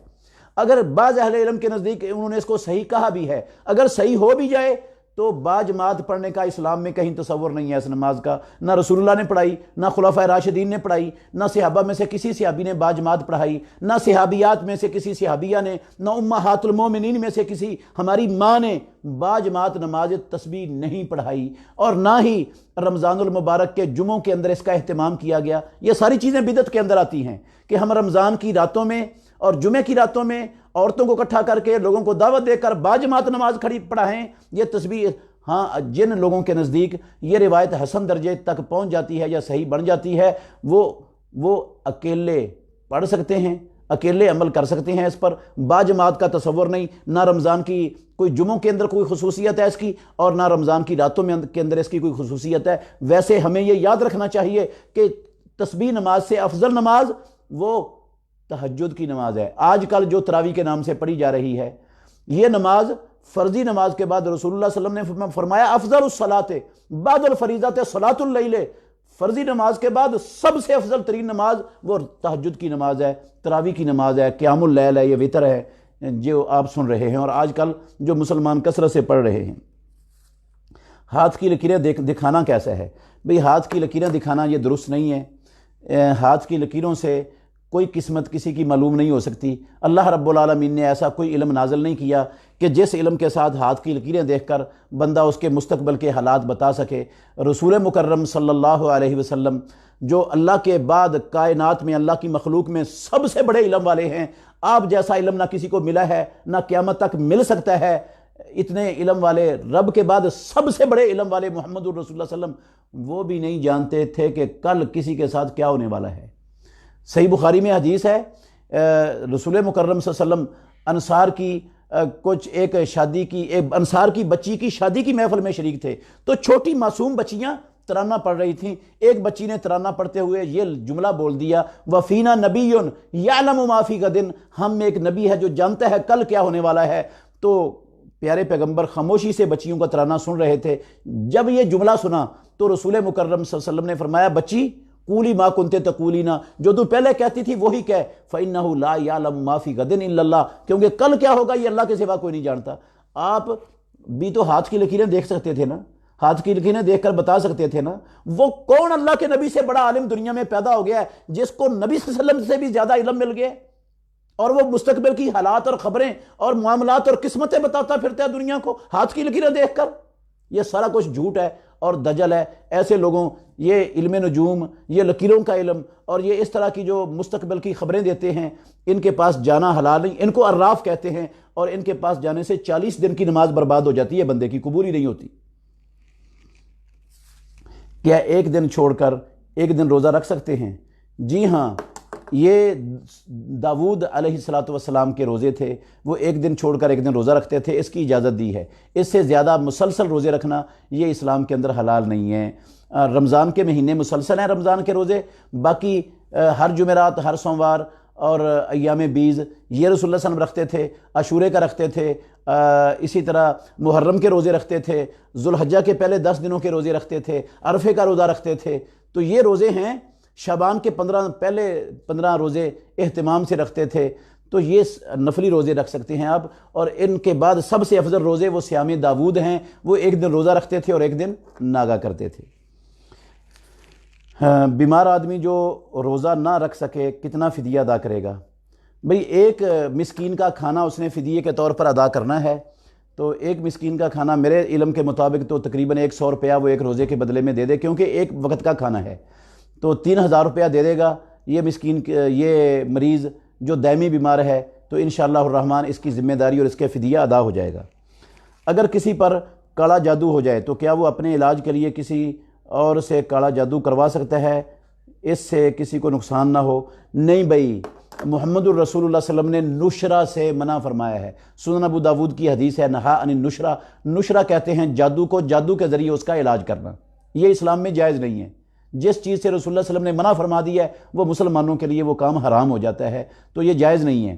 اگر بعض اہل علم کے نزدیک انہوں نے اس کو صحیح کہا بھی ہے، اگر صحیح ہو بھی جائے تو باجماعت پڑھنے کا اسلام میں کہیں تصور نہیں ہے اس نماز کا، نہ رسول اللہ نے پڑھائی، نہ خلفائے راشدین نے پڑھائی، نہ صحابہ میں سے کسی صحابی نے باجماعت پڑھائی، نہ صحابیات میں سے کسی صحابیہ نے، نہ امہات المومنین میں سے کسی ہماری ماں نے باجماعت نماز تسبیح نہیں پڑھائی، اور نہ ہی رمضان المبارک کے جمعوں کے اندر اس کا اہتمام کیا گیا۔ یہ ساری چیزیں بدعت کے اندر آتی ہیں کہ ہم رمضان کی راتوں میں اور جمعے کی راتوں میں عورتوں کو اکٹھا کر کے لوگوں کو دعوت دے کر باجماعت نماز کھڑی پڑھائیں، یہ تسبیح۔ ہاں، جن لوگوں کے نزدیک یہ روایت حسن درجے تک پہنچ جاتی ہے یا صحیح بن جاتی ہے، وہ اکیلے پڑھ سکتے ہیں، اکیلے عمل کر سکتے ہیں اس پر، باجماعت کا تصور نہیں۔ نہ رمضان کی کوئی جمعوں کے اندر کوئی خصوصیت ہے اس کی، اور نہ رمضان کی راتوں کے اندر اس کی کوئی خصوصیت ہے۔ ویسے ہمیں یہ یاد رکھنا چاہیے کہ تسبیح نماز سے افضل نماز وہ تہجد کی نماز ہے، آج کل جو تراویح کے نام سے پڑھی جا رہی ہے۔ یہ نماز فرضی نماز کے بعد رسول اللہ صلی اللہ علیہ وسلم نے فرمایا افضل الصلاۃ بعد الفریضۃ صلاۃ اللیل، فرضی نماز کے بعد سب سے افضل ترین نماز وہ تہجد کی نماز ہے، تراویح کی نماز ہے، قیام اللیل ہے، یہ وتر ہے جو آپ سن رہے ہیں اور آج کل جو مسلمان کثرت سے پڑھ رہے ہیں۔ ہاتھ کی لکیریں دکھانا کیسا ہے؟ بھئی ہاتھ کی لکیریں دکھانا یہ درست نہیں ہے۔ ہاتھ کی لکیروں سے کوئی قسمت کسی کی معلوم نہیں ہو سکتی۔ اللہ رب العالمین نے ایسا کوئی علم نازل نہیں کیا کہ جس علم کے ساتھ ہاتھ کی لکیریں دیکھ کر بندہ اس کے مستقبل کے حالات بتا سکے۔ رسول مکرم صلی اللہ علیہ وسلم جو اللہ کے بعد کائنات میں، اللہ کی مخلوق میں سب سے بڑے علم والے ہیں، آپ جیسا علم نہ کسی کو ملا ہے نہ قیامت تک مل سکتا ہے۔ اتنے علم والے، رب کے بعد سب سے بڑے علم والے محمد الرسول اللہ صلی اللہ علیہ وسلم، وہ بھی نہیں جانتے تھے کہ کل کسی کے ساتھ کیا ہونے والا ہے۔ صحیح بخاری میں حدیث ہے، رسول مکرم صلی اللہ علیہ وسلم انصار کی ایک انصار کی بچی کی شادی کی محفل میں شریک تھے، تو چھوٹی معصوم بچیاں ترانہ پڑھ رہی تھیں۔ ایک بچی نے ترانہ پڑھتے ہوئے یہ جملہ بول دیا، وَفِينَا نَبِيٌّ يَعْلَمُ مَا فِي غَدٍ، ہم میں ایک نبی ہے جو جانتا ہے کل کیا ہونے والا ہے۔ تو پیارے پیغمبر خاموشی سے بچیوں کا ترانہ سن رہے تھے۔ جب یہ جملہ سنا تو رسول مکرم صلی اللہ علیہ وسلم نے فرمایا، بچی قولی ما کنت تقولینا، جو تو پہلے کہتی تھی وہی کہہ، فَإِنَّهُ لَا يَعْلَمُ مَا فِي غَدٍ إِلَّا اللَّهُ، کیونکہ کل کیا ہوگا یہ اللہ کے سوا کوئی نہیں جانتا۔ آپ بھی تو ہاتھ کی لکیریں دیکھ سکتے تھے نا، ہاتھ کی لکیریں دیکھ کر بتا سکتے تھے نا۔ وہ کون اللہ کے نبی سے بڑا عالم دنیا میں پیدا ہو گیا ہے جس کو نبی صلی اللہ علیہ وسلم سے بھی زیادہ علم مل گیا، اور وہ مستقبل کی حالات اور خبریں اور معاملات اور قسمتیں بتاتا پھرتا ہے دنیا کو ہاتھ کی لکیریں دیکھ کر؟ یہ سارا کچھ جھوٹ ہے اور دجل ہے۔ ایسے لوگوں، یہ علم نجوم، یہ لکیروں کا علم اور یہ اس طرح کی جو مستقبل کی خبریں دیتے ہیں، ان کے پاس جانا حلال نہیں، ان کو عراف کہتے ہیں، اور ان کے پاس جانے سے 40 دن کی نماز برباد ہو جاتی ہے، بندے کی قبول ہی نہیں ہوتی۔ کیا ایک دن چھوڑ کر ایک دن روزہ رکھ سکتے ہیں؟ جی ہاں، یہ داود علیہ السلام کے روزے تھے، وہ ایک دن چھوڑ کر ایک دن روزہ رکھتے تھے، اس کی اجازت دی ہے۔ اس سے زیادہ مسلسل روزے رکھنا یہ اسلام کے اندر حلال نہیں ہے۔ رمضان کے مہینے مسلسل ہیں رمضان کے روزے، باقی ہر جمعرات، ہر سوموار اور ایام بیز یہ رسول اللہ صلی اللہ علیہ وسلم رکھتے تھے، عاشورے کا رکھتے تھے، اسی طرح محرم کے روزے رکھتے تھے، ذوالحجہ کے پہلے 10 دنوں کے روزے رکھتے تھے، عرفے کا روزہ رکھتے تھے۔ تو یہ روزے ہیں، شعبان کے پہلے 15 روزے اہتمام سے رکھتے تھے، تو یہ نفلی روزے رکھ سکتے ہیں آپ۔ اور ان کے بعد سب سے افضل روزے وہ صیام داود ہیں، وہ ایک دن روزہ رکھتے تھے اور ایک دن ناگا کرتے تھے۔ بیمار آدمی جو روزہ نہ رکھ سکے کتنا فدیہ ادا کرے گا؟ بھئی ایک مسکین کا کھانا اس نے فدیے کے طور پر ادا کرنا ہے، تو ایک مسکین کا کھانا میرے علم کے مطابق تو تقریباً 100 روپیہ وہ ایک روزے کے بدلے میں دے دے، کیونکہ ایک وقت کا کھانا ہے، تو 3000 روپیہ دے دے گا۔ یہ مسکین، یہ مریض جو دائمی بیمار ہے، تو انشاءاللہ الرحمن اس کی ذمہ داری اور اس کے فدیہ ادا ہو جائے گا۔ اگر کسی پر کالا جادو ہو جائے تو کیا وہ اپنے علاج کے لیے کسی اور سے کالا جادو کروا سکتا ہے، اس سے کسی کو نقصان نہ ہو؟ نہیں بھائی، محمد الرسول اللہ صلی اللہ علیہ وسلم نے نشرہ سے منع فرمایا ہے۔ سنن ابو داود کی حدیث ہے، نہا عن النشرہ، نشرہ کہتے ہیں جادو کو، جادو کے ذریعے اس کا علاج کرنا، یہ اسلام میں جائز نہیں ہے۔ جس چیز سے رسول اللہ صلی اللہ علیہ وسلم نے منع فرما دیا ہے وہ مسلمانوں کے لیے وہ کام حرام ہو جاتا ہے، تو یہ جائز نہیں ہے۔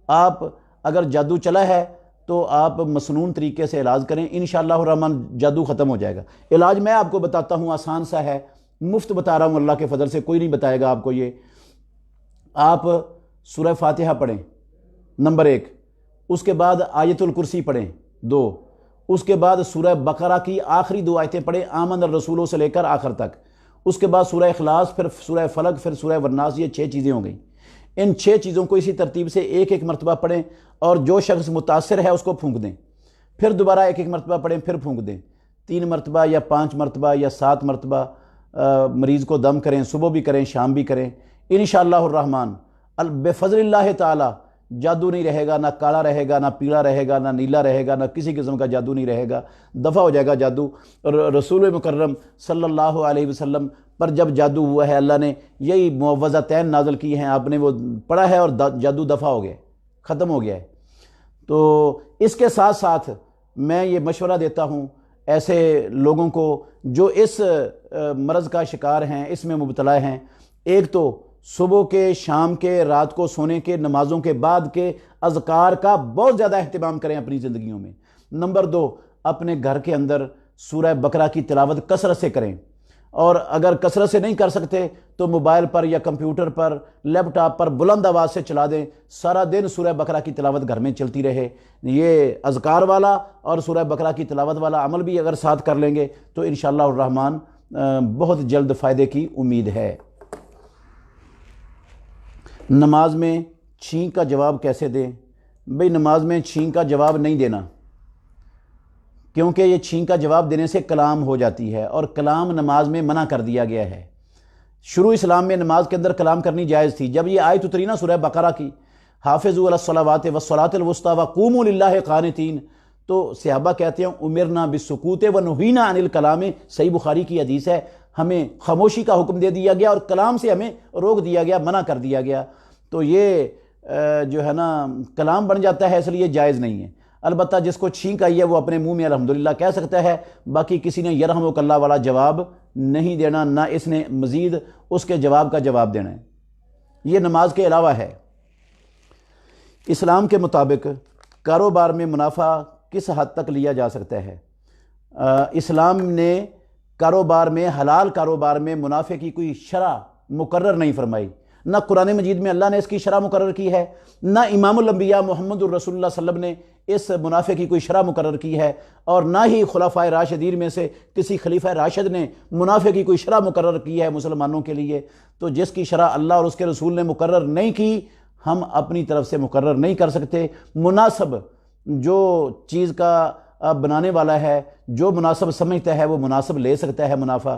آپ اگر جادو چلا ہے تو آپ مسنون طریقے سے علاج کریں، انشاءاللہ الرحمن جادو ختم ہو جائے گا۔ علاج میں آپ کو بتاتا ہوں، آسان سا ہے، مفت بتا رہا ہوں، اللہ کے فضل سے کوئی نہیں بتائے گا آپ کو یہ۔ آپ سورہ فاتحہ پڑھیں نمبر 1، اس کے بعد آیت الکرسی پڑھیں 2، اس کے بعد سورہ بقرہ کی آخری 2 آیتیں پڑھیں، آمن الرسول سے لے کر آخر تک، اس کے بعد سورہ اخلاص، پھر سورہ فلق، پھر سورہ والناس، یہ 6 چیزیں ہو گئیں۔ ان 6 چیزوں کو اسی ترتیب سے ایک مرتبہ پڑھیں، اور جو شخص متاثر ہے اس کو پھونک دیں، پھر دوبارہ ایک مرتبہ پڑھیں، پھر پھونک دیں، 3 مرتبہ یا 5 مرتبہ یا 7 مرتبہ مریض کو دم کریں، صبح بھی کریں، شام بھی کریں، انشاءاللہ الرحمن بفضل اللہ تعالی جادو نہیں رہے گا، نہ کالا رہے گا، نہ پیلا رہے گا، نہ نیلا رہے گا، نہ کسی قسم کا جادو نہیں رہے گا، دفع ہو جائے گا جادو۔ اور رسول مکرم صلی اللہ علیہ وسلم پر جب جادو ہوا ہے، اللہ نے یہی معوذتین نازل کی ہیں، آپ نے وہ پڑھا ہے اور جادو دفع ہو گیا، ختم ہو گیا ہے۔ تو اس کے ساتھ ساتھ میں یہ مشورہ دیتا ہوں ایسے لوگوں کو جو اس مرض کا شکار ہیں، اس میں مبتلا ہیں، ایک تو صبح کے، شام کے، رات کو سونے کے، نمازوں کے بعد کے اذکار کا بہت زیادہ اہتمام کریں اپنی زندگیوں میں۔ نمبر 2، اپنے گھر کے اندر سورہ بقرہ کی تلاوت کثرت سے کریں، اور اگر کثرت سے نہیں کر سکتے تو موبائل پر یا کمپیوٹر پر، لیپ ٹاپ پر بلند آواز سے چلا دیں، سارا دن سورہ بقرہ کی تلاوت گھر میں چلتی رہے۔ یہ اذکار والا اور سورہ بقرہ کی تلاوت والا عمل بھی اگر ساتھ کر لیں گے تو انشاءاللہ الرحمن بہت جلد فائدے کی امید ہے۔ نماز میں چھینک کا جواب کیسے دیں؟ بھئی نماز میں چھینک کا جواب نہیں دینا، کیونکہ یہ چھینک کا جواب دینے سے کلام ہو جاتی ہے، اور کلام نماز میں منع کر دیا گیا ہے۔ شروع اسلام میں نماز کے اندر کلام کرنی جائز تھی۔ جب یہ آیت اتری نا سورہ بقرہ کی، حافظوا علی الصلوات والصلاۃ الوسطی وقوموا للہ قانتین، تو صحابہ کہتے ہیں امرنا بالسکوت ونہینا عن الکلام، صحیح بخاری کی حدیث ہے، ہمیں خاموشی کا حکم دے دیا گیا اور کلام سے ہمیں روک دیا گیا، منع کر دیا گیا۔ تو یہ جو ہے نا کلام بن جاتا ہے، اس لیے جائز نہیں ہے۔ البتہ جس کو چھینک آئی ہے وہ اپنے منہ میں الحمدللہ کہہ سکتا ہے، باقی کسی نے یرحمک اللہ والا جواب نہیں دینا، نہ اس نے مزید اس کے جواب کا جواب دینا ہے۔ یہ نماز کے علاوہ ہے۔ اسلام کے مطابق کاروبار میں منافع کس حد تک لیا جا سکتا ہے؟ اسلام نے کاروبار میں، حلال کاروبار میں منافع کی کوئی شرح مقرر نہیں فرمائی۔ نہ قرآن مجید میں اللہ نے اس کی شرح مقرر کی ہے، نہ امام الانبیاء محمد الرسول اللہ صلی اللہ علیہ وسلم نے اس منافع کی کوئی شرح مقرر کی ہے، اور نہ ہی خلفائے راشدین میں سے کسی خلیفہ راشد نے منافع کی کوئی شرح مقرر کی ہے مسلمانوں کے لیے۔ تو جس کی شرح اللہ اور اس کے رسول نے مقرر نہیں کی، ہم اپنی طرف سے مقرر نہیں کر سکتے۔ مناسب جو چیز کا بنانے والا ہے، جو مناسب سمجھتا ہے وہ مناسب لے سکتا ہے منافع،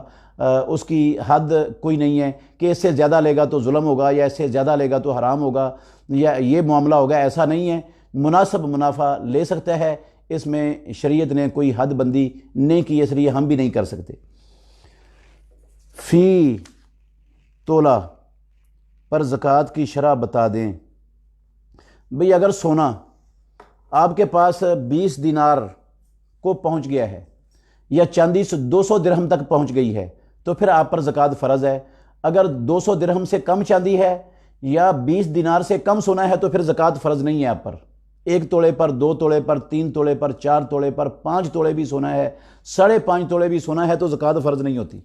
اس کی حد کوئی نہیں ہے کہ اس سے زیادہ لے گا تو ظلم ہوگا، یا اس سے زیادہ لے گا تو حرام ہوگا، یا یہ معاملہ ہوگا، ایسا نہیں ہے۔ مناسب منافع لے سکتا ہے، اس میں شریعت نے کوئی حد بندی نہیں کی، اس لیے ہم بھی نہیں کر سکتے۔ فی تولہ پر زکوٰۃ کی شرح بتا دیں۔ بھئی اگر سونا آپ کے پاس 20 دینار کو پہنچ گیا ہے، یا چاندی 200 درہم تک پہنچ گئی ہے، تو پھر آپ پر زکوٰۃ فرض ہے۔ اگر 200 درہم سے کم چاندی ہے یا 20 دینار سے کم سونا ہے تو پھر زکوٰۃ فرض نہیں ہے آپ پر۔ 1 توڑے پر، 2 توڑے پر، 3 توڑے پر، 4 توڑے پر، 5 توڑے بھی سونا ہے، 5.5 توڑے بھی سونا ہے تو زکوٰۃ فرض نہیں ہوتی۔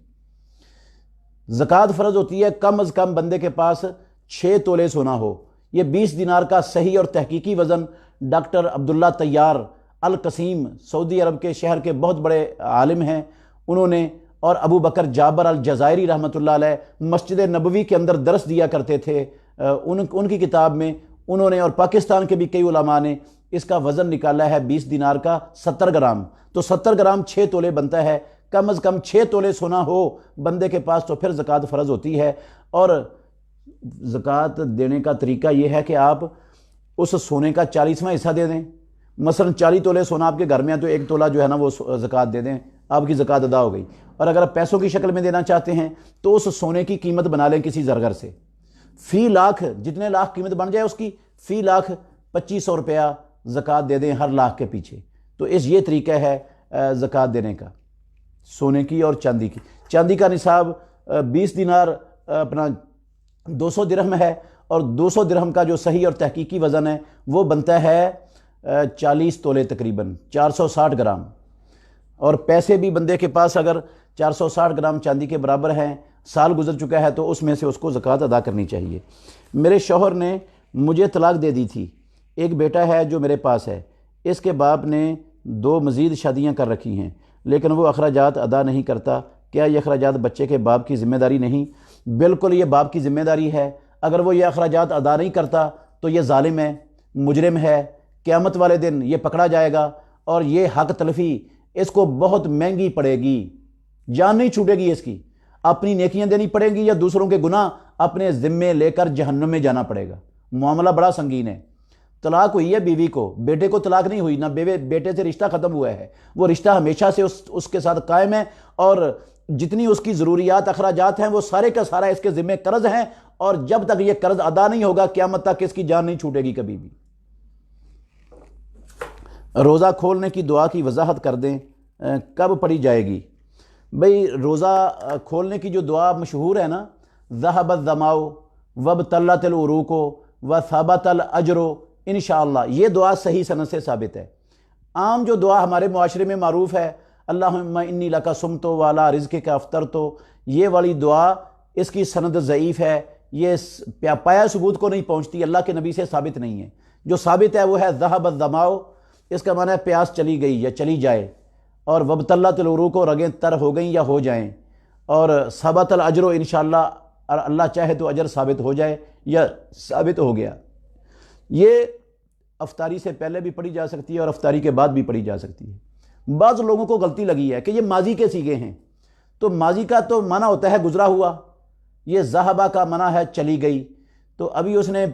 زکوٰۃ فرض ہوتی ہے کم از کم بندے کے پاس 6 تولے سونا ہو۔ یہ 20 دینار کا صحیح اور تحقیقی وزن ڈاکٹر عبداللہ طیار القسیم، سعودی عرب کے شہر کے بہت بڑے عالم ہیں، انہوں نے، اور ابو بکر جابر الجزائری رحمۃ اللہ علیہ مسجد نبوی کے اندر درس دیا کرتے تھے، ان کی کتاب میں انہوں نے، اور پاکستان کے بھی کئی علماء نے اس کا وزن نکالا ہے 20 دینار کا 70 گرام۔ تو 70 گرام 6 تولے بنتا ہے، کم از کم 6 تولے سونا ہو بندے کے پاس تو پھر زکوٰۃ فرض ہوتی ہے۔ اور زکوٰۃ دینے کا طریقہ یہ ہے کہ آپ اس سونے کا 40واں حصہ دے دیں۔ مثلا 40 تولے سونا آپ کے گھر میں ہے تو 1 تولہ جو ہے نا وہ زکوٰۃ دے دیں، آپ کی زکوٰۃ ادا ہو گئی۔ اور اگر آپ پیسوں کی شکل میں دینا چاہتے ہیں تو اس سونے کی قیمت بنا لیں کسی زرگر سے، فی لاکھ جتنے لاکھ قیمت بن جائے اس کی، فی لاکھ 2500 روپیہ زکوٰۃ دے دیں ہر لاکھ کے پیچھے۔ تو یہ طریقہ ہے زکوٰۃ دینے کا، سونے کی اور چاندی کی۔ چاندی کا نصاب 20 دینار اپنا 200 درہم ہے، اور 200 درہم کا جو صحیح اور تحقیقی وزن ہے وہ بنتا ہے 40 تولے تقریباً 460 گرام۔ اور پیسے بھی بندے کے پاس اگر 460 گرام چاندی کے برابر ہیں، سال گزر چکا ہے تو اس میں سے اس کو زکوٰۃ ادا کرنی چاہیے۔ میرے شوہر نے مجھے طلاق دے دی تھی، ایک بیٹا ہے جو میرے پاس ہے، اس کے باپ نے 2 مزید شادیاں کر رکھی ہیں، لیکن وہ اخراجات ادا نہیں کرتا، کیا یہ اخراجات بچے کے باپ کی ذمہ داری نہیں؟ بالکل یہ باپ کی ذمہ داری ہے۔ اگر وہ یہ اخراجات ادا نہیں کرتا تو یہ ظالم ہے، مجرم ہے، قیامت والے دن یہ پکڑا جائے گا، اور یہ حق تلفی اس کو بہت مہنگی پڑے گی، جان نہیں چھوٹے گی اس کی، اپنی نیکیاں دینی پڑیں گی یا دوسروں کے گناہ اپنے ذمے لے کر جہنم میں جانا پڑے گا۔ معاملہ بڑا سنگین ہے۔ طلاق ہوئی ہے بیوی کو، بیٹے کو طلاق نہیں ہوئی، نہ بیٹے سے رشتہ ختم ہوا ہے، وہ رشتہ ہمیشہ سے اس کے ساتھ قائم ہے، اور جتنی اس کی ضروریات اخراجات ہیں وہ سارے کا سارا اس کے ذمے قرض ہیں، اور جب تک یہ قرض ادا نہیں ہوگا قیامت تک اس کی جان نہیں چھوٹے گی کبھی بھی۔ روزہ کھولنے کی دعا کی وضاحت کر دیں، کب پڑھی جائے گی؟ بھئی روزہ کھولنے کی جو دعا مشہور ہے نا، ذہب الظمأ وابتلت العروق وثبت الاجر انشاءاللہ، یہ دعا صحیح سند سے ثابت ہے۔ عام جو دعا ہمارے معاشرے میں معروف ہے، اللہم انی لک صمت وعلی رزقک افطرت، یہ والی دعا اس کی سند ضعیف ہے، یہ پایا ثبوت کو نہیں پہنچتی، اللہ کے نبی سے ثابت نہیں ہے۔ جو ثابت ہے وہ ہے ذہب الظمأ، اس کا معنی ہے پیاس چلی گئی یا چلی جائے، اور وابتلت العروق، رگیں تر ہو گئیں یا ہو جائیں، اور ثبت الاجر، انشاءاللہ اللہ چاہے تو اجر ثابت ہو جائے یا ثابت ہو گیا۔ یہ افطاری سے پہلے بھی پڑھی جا سکتی ہے اور افطاری کے بعد بھی پڑھی جا سکتی ہے۔ بعض لوگوں کو غلطی لگی ہے کہ یہ ماضی کے صیغے ہیں، تو ماضی کا تو معنی ہوتا ہے گزرا ہوا، یہ ذہبہ کا معنی ہے چلی گئی، تو ابھی اس نے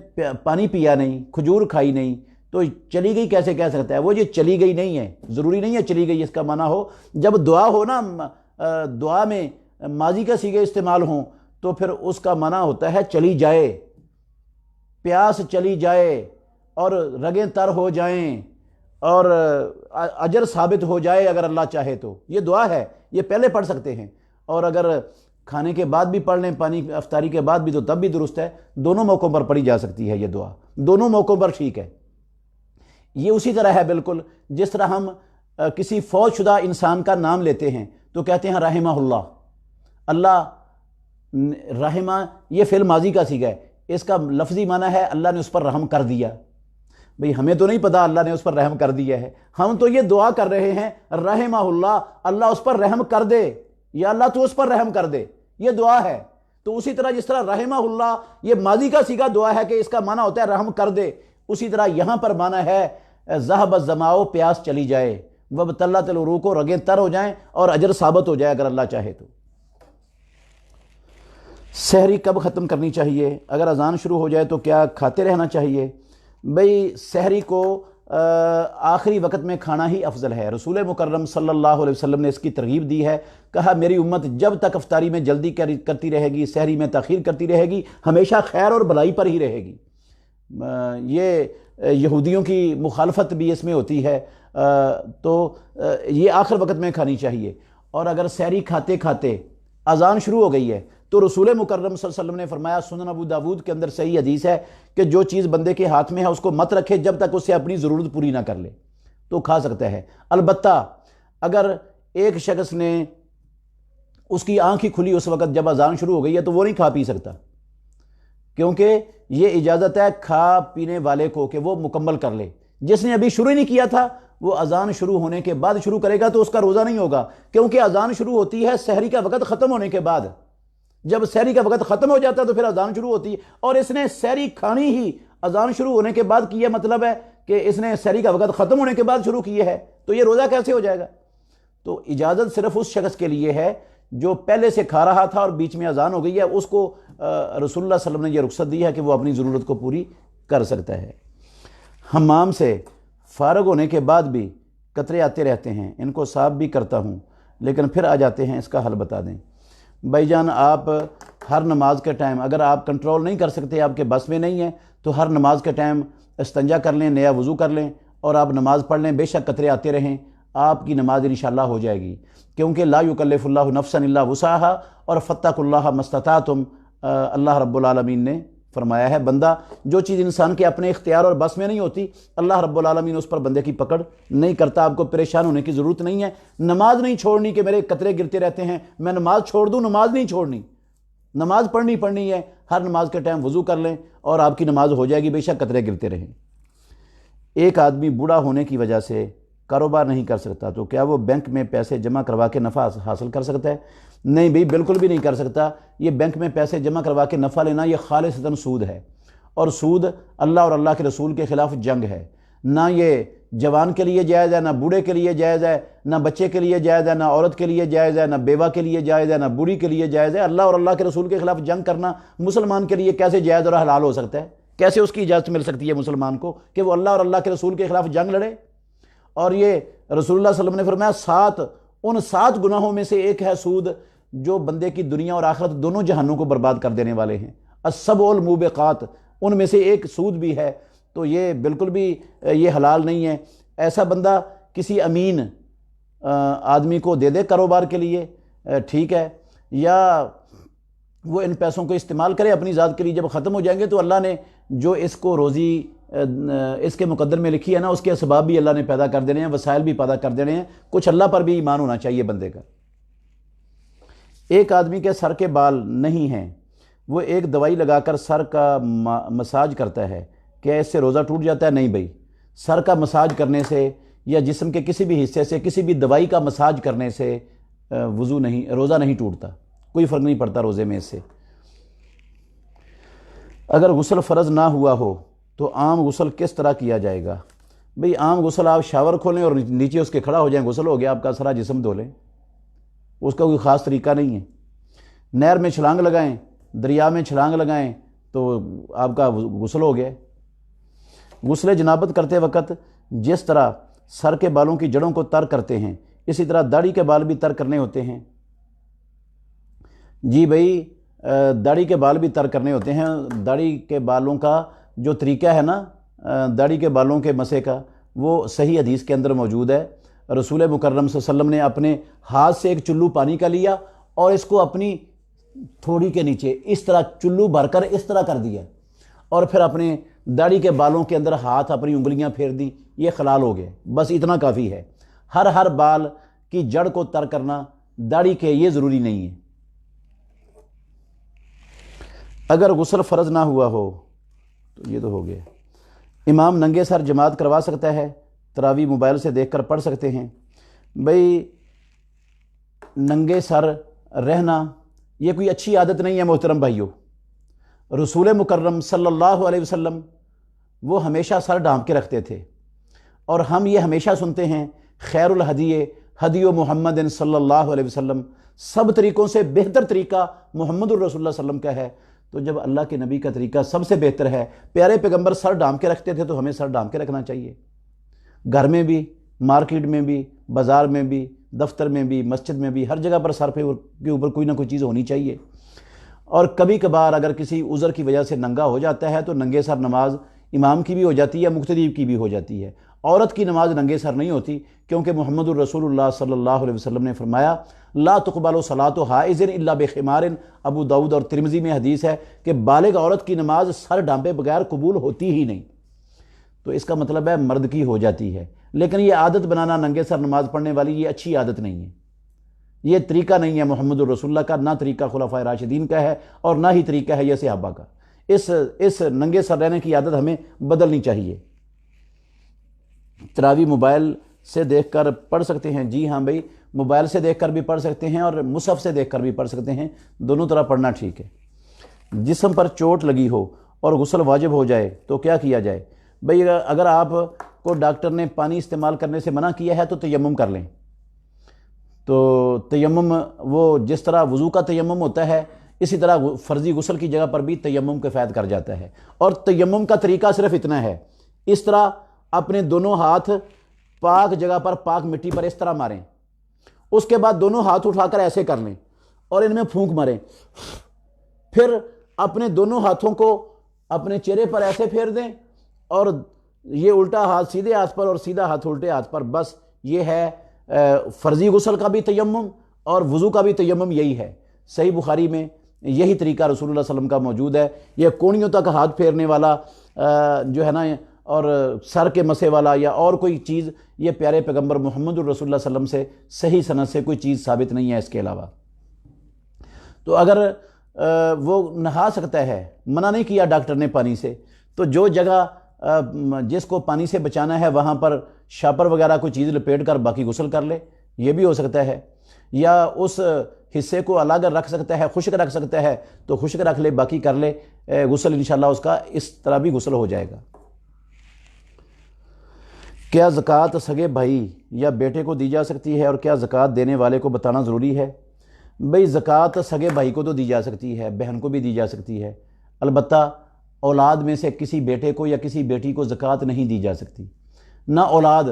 پانی پیا نہیں، کھجور کھائی نہیں، تو چلی گئی کیسے کہہ سکتا ہے؟ وہ یہ چلی گئی نہیں ہے، ضروری نہیں ہے چلی گئی اس کا معنی ہو۔ جب دعا ہو نا، دعا میں ماضی کا صیغے استعمال ہوں تو پھر اس کا معنی ہوتا ہے چلی جائے، پیاس چلی جائے اور رگیں تر ہو جائیں اور اجر ثابت ہو جائے اگر اللہ چاہے تو۔ یہ دعا ہے، یہ پہلے پڑھ سکتے ہیں، اور اگر کھانے کے بعد بھی پڑھ لیں، پانی افطاری کے بعد بھی، تو تب بھی درست ہے۔ دونوں موقعوں پر پڑھی جا سکتی ہے یہ دعا، دونوں موقعوں پر ٹھیک ہے۔ یہ اسی طرح ہے بالکل جس طرح ہم کسی فوت شدہ انسان کا نام لیتے ہیں تو کہتے ہیں رحمہ اللہ، اللہ رحمہ، یہ فعل ماضی کا صیغہ ہے، اس کا لفظی معنی ہے اللہ نے اس پر رحم کر دیا۔ بھئی ہمیں تو نہیں پتا اللہ نے اس پر رحم کر دیا ہے، ہم تو یہ دعا کر رہے ہیں رحمہ اللہ، اللہ اس پر رحم کر دے، یا اللہ تو اس پر رحم کر دے، یہ دعا ہے۔ تو اسی طرح جس طرح رحمہ اللہ یہ ماضی کا صیغہ دعا ہے کہ اس کا معنی ہوتا ہے رحم کر دے، اسی طرح یہاں پر معنی ہے ذہب الظماء، پیاس چلی جائے، وابتلت العروق، رگیں تر ہو جائیں اور اجر ثابت ہو جائے اگر اللہ چاہے تو۔ سحری کب ختم کرنی چاہیے؟ اگر اذان شروع ہو جائے تو کیا کھاتے رہنا چاہیے؟ بھئی سحری کو آخری وقت میں کھانا ہی افضل ہے۔ رسول مکرم صلی اللہ علیہ وسلم نے اس کی ترغیب دی ہے، کہا میری امت جب تک افطاری میں جلدی کرتی رہے گی، سحری میں تاخیر کرتی رہے گی، ہمیشہ خیر اور بھلائی پر ہی رہے گی۔ یہ یہودیوں کی مخالفت بھی اس میں ہوتی ہے، تو یہ آخر وقت میں کھانی چاہیے۔ اور اگر سحری کھاتے کھاتے اذان شروع ہو گئی ہے تو رسول مکرم صلی اللہ علیہ وسلم نے فرمایا، سنن ابو داود کے اندر صحیح حدیث ہے کہ جو چیز بندے کے ہاتھ میں ہے اس کو مت رکھے جب تک اس سے اپنی ضرورت پوری نہ کر لے، تو کھا سکتا ہے۔ البتہ اگر ایک شخص نے اس کی آنکھ ہی کھلی اس وقت جب اذان شروع ہو گئی ہے تو وہ نہیں کھا پی سکتا، کیونکہ یہ اجازت ہے کھا پینے والے کو کہ وہ مکمل کر لے۔ جس نے ابھی شروع ہی نہیں کیا تھا وہ اذان شروع ہونے کے بعد شروع کرے گا تو اس کا روزہ نہیں ہوگا، کیونکہ اذان شروع ہوتی ہے سحری کا وقت ختم ہونے کے بعد۔ جب سحری کا وقت ختم ہو جاتا ہے تو پھر اذان شروع ہوتی ہے، اور اس نے سحری کھانی ہی اذان شروع ہونے کے بعد کی ہے، مطلب ہے کہ اس نے سحری کا وقت ختم ہونے کے بعد شروع کیے ہے، تو یہ روزہ کیسے ہو جائے گا؟ تو اجازت صرف اس شخص کے لیے ہے جو پہلے سے کھا رہا تھا اور بیچ میں اذان ہو گئی ہے، اس کو رسول اللہ صلی اللہ علیہ وسلم نے یہ رخصت دی ہے کہ وہ اپنی ضرورت کو پوری کر سکتا ہے۔ حمام سے فارغ ہونے کے بعد بھی قطرے آتے رہتے ہیں، ان کو صاف بھی کرتا ہوں لیکن پھر آ جاتے ہیں، اس کا حل بتا دیں۔ بھائی جان، آپ ہر نماز کے ٹائم اگر آپ کنٹرول نہیں کر سکتے، آپ کے بس میں نہیں ہے، تو ہر نماز کے ٹائم استنجا کر لیں، نیا وضو کر لیں اور آپ نماز پڑھ لیں، بے شک قطرے آتے رہیں، آپ کی نماز انشاءاللہ ہو جائے گی، کیونکہ لا یکلف اللہ نفسا الا وسعها، اور فاتقوا اللہ ما استطعتم، اللہ رب العالمین نے فرمایا ہے بندہ جو چیز انسان کے اپنے اختیار اور بس میں نہیں ہوتی، اللہ رب العالمین اس پر بندے کی پکڑ نہیں کرتا۔ آپ کو پریشان ہونے کی ضرورت نہیں ہے۔ نماز نہیں چھوڑنی کہ میرے قطرے گرتے رہتے ہیں میں نماز چھوڑ دوں، نماز نہیں چھوڑنی، نماز پڑھنی ہے، ہر نماز کے ٹائم وضو کر لیں اور آپ کی نماز ہو جائے گی، بے شک قطرے گرتے رہیں۔ ایک آدمی بوڑھا ہونے کی وجہ سے کاروبار نہیں کر سکتا تو کیا وہ بینک میں پیسے جمع کروا کے نفع حاصل کر سکتا ہے؟ نہیں بھئی، بالکل بھی نہیں کر سکتا۔ یہ بینک میں پیسے جمع کروا کے نفع لینا یہ خالصتاً سود ہے، اور سود اللہ اور اللہ کے رسول کے خلاف جنگ ہے۔ نہ یہ جوان کے لیے جائز ہے، نہ بوڑھے کے لیے جائز ہے، نہ بچے کے لیے جائز ہے، نہ عورت کے لیے جائز ہے، نہ بیوہ کے لیے جائز ہے، نہ بوڑھی کے لیے جائز ہے۔ اللہ اور اللہ کے رسول کے خلاف جنگ کرنا مسلمان کے لیے کیسے جائز اور حلال ہو سکتا ہے؟ کیسے اس کی اجازت مل سکتی ہے مسلمان کو کہ وہ اللہ اور اللہ کے رسول کے خلاف جنگ لڑے؟ اور یہ رسول اللہ صلی اللہ علیہ وسلم نے فرمایا ان 7 گناہوں میں سے ایک ہے سود، جو بندے کی دنیا اور آخرت دونوں جہانوں کو برباد کر دینے والے ہیں۔ السبع الموبقات، ان میں سے ایک سود بھی ہے، تو یہ بالکل بھی یہ حلال نہیں ہے۔ ایسا بندہ کسی امین آدمی کو دے دے کاروبار کے لیے، ٹھیک ہے، یا وہ ان پیسوں کو استعمال کرے اپنی ذات کے لیے، جب ختم ہو جائیں گے تو اللہ نے جو اس کو روزی اس کے مقدر میں لکھی ہے نا، اس کے اسباب بھی اللہ نے پیدا کر دینے ہیں، وسائل بھی پیدا کر دینے ہیں۔ کچھ اللہ پر بھی ایمان ہونا چاہیے بندے کا۔ ایک آدمی کے سر کے بال نہیں ہیں، وہ ایک دوائی لگا کر سر کا مساج کرتا ہے، کیا اس سے روزہ ٹوٹ جاتا ہے؟ نہیں بھائی، سر کا مساج کرنے سے یا جسم کے کسی بھی حصے سے کسی بھی دوائی کا مساج کرنے سے روزہ نہیں ٹوٹتا، کوئی فرق نہیں پڑتا روزے میں اس سے۔ اگر غسل فرض نہ ہوا ہو تو عام غسل کس طرح کیا جائے گا؟ بھئی عام غسل آپ شاور کھولیں اور نیچے اس کے کھڑا ہو جائیں، غسل ہو گیا، آپ کا سارا جسم دھو لیں، اس کا کوئی خاص طریقہ نہیں ہے۔ نہر میں چھلانگ لگائیں، دریا میں چھلانگ لگائیں تو آپ کا غسل ہو گیا۔ غسل جنابت کرتے وقت جس طرح سر کے بالوں کی جڑوں کو تر کرتے ہیں، اسی طرح داڑھی کے بال بھی تر کرنے ہوتے ہیں۔ جی بھائی، داڑھی کے بال بھی تر کرنے ہوتے ہیں۔ داڑھی کے بالوں کا جو طریقہ ہے نا، داڑھی کے بالوں کے مسح کا، وہ صحیح حدیث کے اندر موجود ہے۔ رسول مکرم صلی اللہ علیہ وسلم نے اپنے ہاتھ سے ایک چلو پانی کا لیا اور اس کو اپنی تھوڑی کے نیچے اس طرح چلو بھر کر اس طرح کر دیا، اور پھر اپنے داڑھی کے بالوں کے اندر ہاتھ اپنی انگلیاں پھیر دی، یہ خلال ہو گئے، بس اتنا کافی ہے۔ ہر بال کی جڑ کو تر کرنا داڑھی کے یہ ضروری نہیں ہے۔ اگر غسل فرض نہ ہوا ہو تو یہ تو ہو گیا۔ امام ننگے سر جماعت کروا سکتا ہے؟ تراویح موبائل سے دیکھ کر پڑھ سکتے ہیں؟ بھئی ننگے سر رہنا یہ کوئی اچھی عادت نہیں ہے محترم بھائیوں۔ رسول مکرم صلی اللہ علیہ وسلم وہ ہمیشہ سر ڈھانپ کے رکھتے تھے، اور ہم یہ ہمیشہ سنتے ہیں خیر الہدی ہدی محمد صلی اللہ علیہ وسلم، سب طریقوں سے بہتر طریقہ محمد الرسول اللہ صلی اللہ علیہ وسلم کا ہے۔ تو جب اللہ کے نبی کا طریقہ سب سے بہتر ہے، پیارے پیغمبر سر ڈھانپ کے رکھتے تھے، تو ہمیں سر ڈھانپ کے رکھنا چاہیے۔ گھر میں بھی، مارکیٹ میں بھی، بازار میں بھی، دفتر میں بھی، مسجد میں بھی، ہر جگہ پر سر کے اوپر کوئی نہ کوئی چیز ہونی چاہیے۔ اور کبھی کبھار اگر کسی عذر کی وجہ سے ننگا ہو جاتا ہے تو ننگے سر نماز امام کی بھی ہو جاتی ہے، مقتدی کی بھی ہو جاتی ہے۔ عورت کی نماز ننگے سر نہیں ہوتی، کیونکہ محمد الرسول اللہ صلی اللہ علیہ وسلم نے فرمایا لا تقبل صلاۃ حائض الا بخمار۔ ابو داؤد اور ترمذی میں حدیث ہے کہ بالغ عورت کی نماز سر ڈھانپے بغیر قبول ہوتی ہی نہیں۔ تو اس کا مطلب ہے مرد کی ہو جاتی ہے، لیکن یہ عادت بنانا ننگے سر نماز پڑھنے والی یہ اچھی عادت نہیں ہے، یہ طریقہ نہیں ہے محمد الرسول اللہ کا، نہ طریقہ خلفائے راشدین کا ہے، اور نہ ہی طریقہ ہے یہ صحابہ کا۔ اس ننگے سر رہنے کی عادت ہمیں بدلنی چاہیے۔ تراویح موبائل سے دیکھ کر پڑھ سکتے ہیں؟ جی ہاں بھائی، موبائل سے دیکھ کر بھی پڑھ سکتے ہیں اور مصحف سے دیکھ کر بھی پڑھ سکتے ہیں، دونوں طرح پڑھنا ٹھیک ہے۔ جسم پر چوٹ لگی ہو اور غسل واجب ہو جائے تو کیا کیا جائے؟ بھائی اگر آپ کو ڈاکٹر نے پانی استعمال کرنے سے منع کیا ہے تو تیمم کر لیں۔ تو تیمم وہ جس طرح وضو کا تیمم ہوتا ہے، اسی طرح فرضی غسل کی جگہ پر بھی تیمم کفایت کر جاتا ہے، اور تیمم کا طریقہ صرف اتنا ہے، اس طرح اپنے دونوں ہاتھ پاک جگہ پر پاک مٹی پر اس طرح ماریں، اس کے بعد دونوں ہاتھ اٹھا کر ایسے کر لیں اور ان میں پھونک ماریں، پھر اپنے دونوں ہاتھوں کو اپنے چہرے پر ایسے پھیر دیں، اور یہ الٹا ہاتھ سیدھے ہاتھ پر اور سیدھا ہاتھ الٹے ہاتھ پر، بس یہ ہے فرضی غسل کا بھی تیمم اور وضو کا بھی تیمم، یہی ہے۔ صحیح بخاری میں یہی طریقہ رسول اللہ صلی اللہ علیہ وسلم کا موجود ہے۔ یہ کونیوں تک ہاتھ پھیرنے والا جو ہے نا، اور سر کے مسے والا یا اور کوئی چیز، یہ پیارے پیغمبر محمد الرسول اللہ صلی اللہ علیہ وسلم سے صحیح سند سے کوئی چیز ثابت نہیں ہے اس کے علاوہ۔ تو اگر وہ نہا سکتا ہے، منع نہیں کیا ڈاکٹر نے پانی سے، تو جو جگہ جس کو پانی سے بچانا ہے وہاں پر شاپر وغیرہ کوئی چیز لپیٹ کر باقی غسل کر لے، یہ بھی ہو سکتا ہے۔ یا اس حصے کو الگ رکھ سکتا ہے، خشک رکھ سکتا ہے تو خشک رکھ لے، باقی کر لے غسل، انشاءاللہ اس کا اس طرح بھی غسل ہو جائے گا۔ کیا زکوٰۃ سگے بھائی یا بیٹے کو دی جا سکتی ہے، اور کیا زکوٰۃ دینے والے کو بتانا ضروری ہے؟ بھئی زکوٰۃ سگے بھائی کو تو دی جا سکتی ہے، بہن کو بھی دی جا سکتی ہے، البتہ اولاد میں سے کسی بیٹے کو یا کسی بیٹی کو زکوٰۃ نہیں دی جا سکتی۔ نہ اولاد